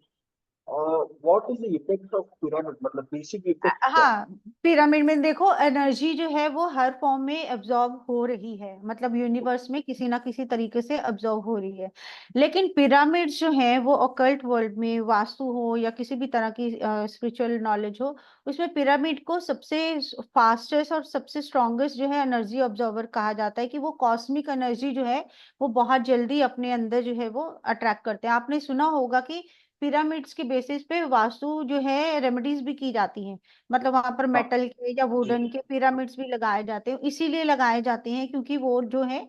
what is the effect of pyramid, मतलब बेसिक इफेक्ट क्या है? हाँ, पिरामिड में देखो, एनर्जी जो है वो हर फॉर्म में एब्जॉर्ब हो रही है, मतलब यूनिवर्स में किसी ना किसी तरीके से एब्जॉर्ब हो रही है। लेकिन पिरामिड जो है वो ऑकल्ट वर्ल्ड में, वास्तु हो या किसी भी तरह की स्पिरिचुअल नॉलेज हो, उसमें पिरामिड को सबसे फास्टेस्ट और सबसे स्ट्रॉन्गेस्ट जो है एनर्जी ऑब्जर्वर कहा जाता है, कि वो कॉस्मिक एनर्जी जो है वो बहुत जल्दी अपने अंदर जो है वो अट्रैक्ट करते हैं। आपने सुना होगा कि पिरामिड्स के बेसिस पे वास्तु जो है रेमेडीज भी की जाती हैं, मतलब वहां पर हाँ मेटल के या जी वुडन के पिरामिड्स भी लगाए जाते हैं। इसीलिए लगाए जाते हैं क्योंकि वो जो है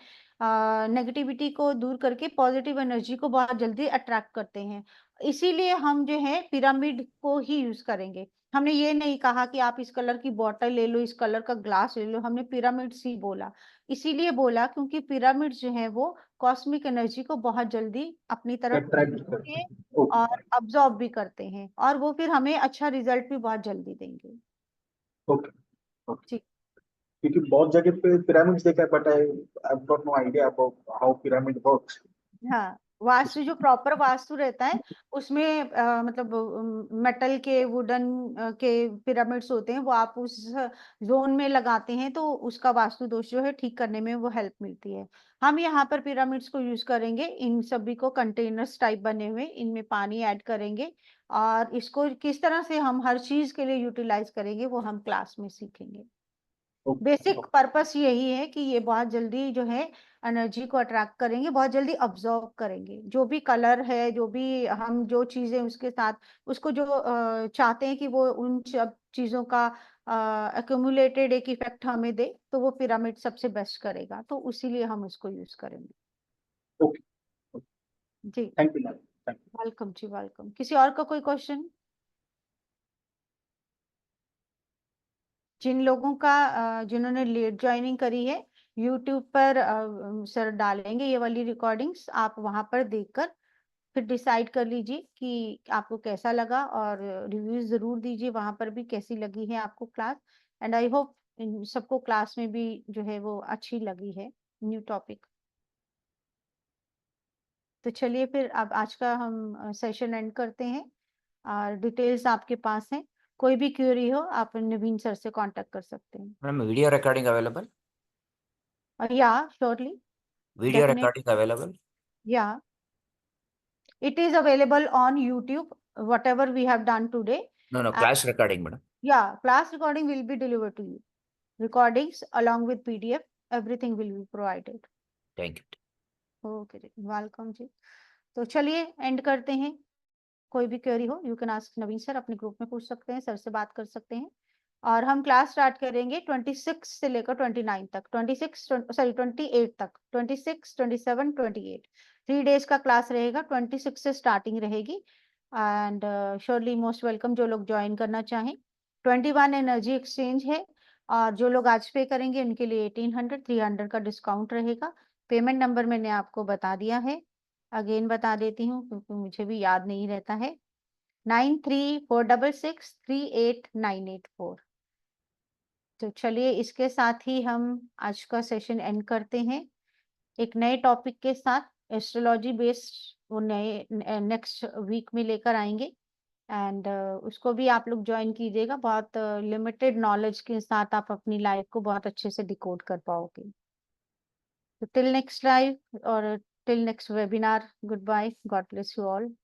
नेगेटिविटी को दूर करके पॉजिटिव एनर्जी को बहुत जल्दी अट्रैक्ट करते हैं। इसीलिए हम जो है पिरामिड को ही यूज करेंगे। हमने ये नहीं कहा कि आप इस कलर की बोतल ले लो, इस कलर का ग्लास ले लो, हमने पिरामिड्स ही बोला। इसीलिए बोला क्योंकि पिरामिड जो है वो कॉस्मिक एनर्जी को बहुत जल्दी अपनी तरफ अट्रैक्ट करते खींचते हैं। ओके और अब्सॉर्ब भी करते हैं, और वो फिर हमें अच्छा रिजल्ट भी बहुत जल्दी देंगे। Okay okay. जी क्योंकि बहुत जगह पे पिरामिड्स देखा है, but I I got no idea about how pyramid works. हाँ, वास्तु जो प्रॉपर वास्तु रहता है उसमें मतलब मेटल के, वुडन के पिरामिड्स होते हैं, वो आप उस जोन में लगाते हैं तो उसका वास्तु दोष जो है ठीक करने में वो हेल्प मिलती है। हम यहाँ पर पिरामिड्स को यूज करेंगे, इन सभी को कंटेनर्स टाइप बने हुए, इनमें पानी ऐड करेंगे, और इसको किस तरह से हम हर चीज के लिए यूटिलाइज करेंगे वो हम क्लास में सीखेंगे। बेसिक पर्पस यही है कि ये बहुत जल्दी जो है एनर्जी को अट्रैक्ट करेंगे, बहुत जल्दी अब्जॉर्ब करेंगे। जो भी कलर है, जो भी हम जो चीजें उसके साथ उसको जो चाहते हैं कि वो उन सब चीजों का एक्यूमुलेटेड एक इफेक्ट हमें दे, तो वो पिरामिड सबसे बेस्ट करेगा, तो उसीलिए हम उसको यूज करेंगे। ओके जी, thank you ma'am, thank you. Welcome जी, वेलकम। किसी और का कोई क्वेश्चन? जिन लोगों का जिन्होंने लेट ज्वाइनिंग करी है, यूट्यूब पर सर डालेंगे ये वाली रिकॉर्डिंग्स, आप वहां पर देखकर फिर डिसाइड कर लीजिए कि आपको कैसा लगा, और रिव्यूज जरूर दीजिए वहां पर भी कैसी लगी है आपको क्लास। एंड आई होप इन सबको क्लास में भी जो है वो अच्छी लगी है, न्यू टॉपिक। तो चलिए फिर अब आज का हम सेशन एंड करते हैं, और डिटेल्स आपके पास हैं। कोई भी क्वेरी हो आप नवीन सर से कांटेक्ट कर सकते हैं। Ma'am video recording available? और या surely, video definite, recording available? या it is available on YouTube, whatever we have done today. No, And class recording, madam. yeah, class recording will be delivered to you. Recordings along with PDF, everything will be provided. Thank you. Okay, welcome जी। तो चलिए end करते हैं। कोई भी query हो you can ask Naveen sir, अपने group में पूछ सकते हैं, सर से बात कर सकते हैं। और हम क्लास स्टार्ट करेंगे 26 से लेकर 29 तक, 28 तक, 26, 27, 28, 3 डेज का क्लास रहेगा। 26 से स्टार्टिंग रहेगी, एंड श्योरली मोस्ट वेलकम जो लोग ज्वाइन करना चाहें। 21 एनर्जी एक्सचेंज है, और जो लोग आज पे करेंगे उनके लिए 1800, 300 का डिस्काउंट रहेगा। पेमेंट नंबर मैंने आपको बता दिया है, अगेन बता देती हूँ क्योंकि मुझे भी याद नहीं रहता है। 9346638984। तो चलिए इसके साथ ही हम आज का सेशन एंड करते हैं, एक नए टॉपिक के साथ, एस्ट्रोलॉजी बेस्ड, वो नए नेक्स्ट वीक में लेकर आएंगे। एंड उसको भी आप लोग ज्वाइन कीजिएगा, बहुत लिमिटेड नॉलेज के साथ आप अपनी लाइफ को बहुत अच्छे से डिकोड कर पाओगे। तो टिल नेक्स्ट लाइव और till next webinar, good bye, God bless you all.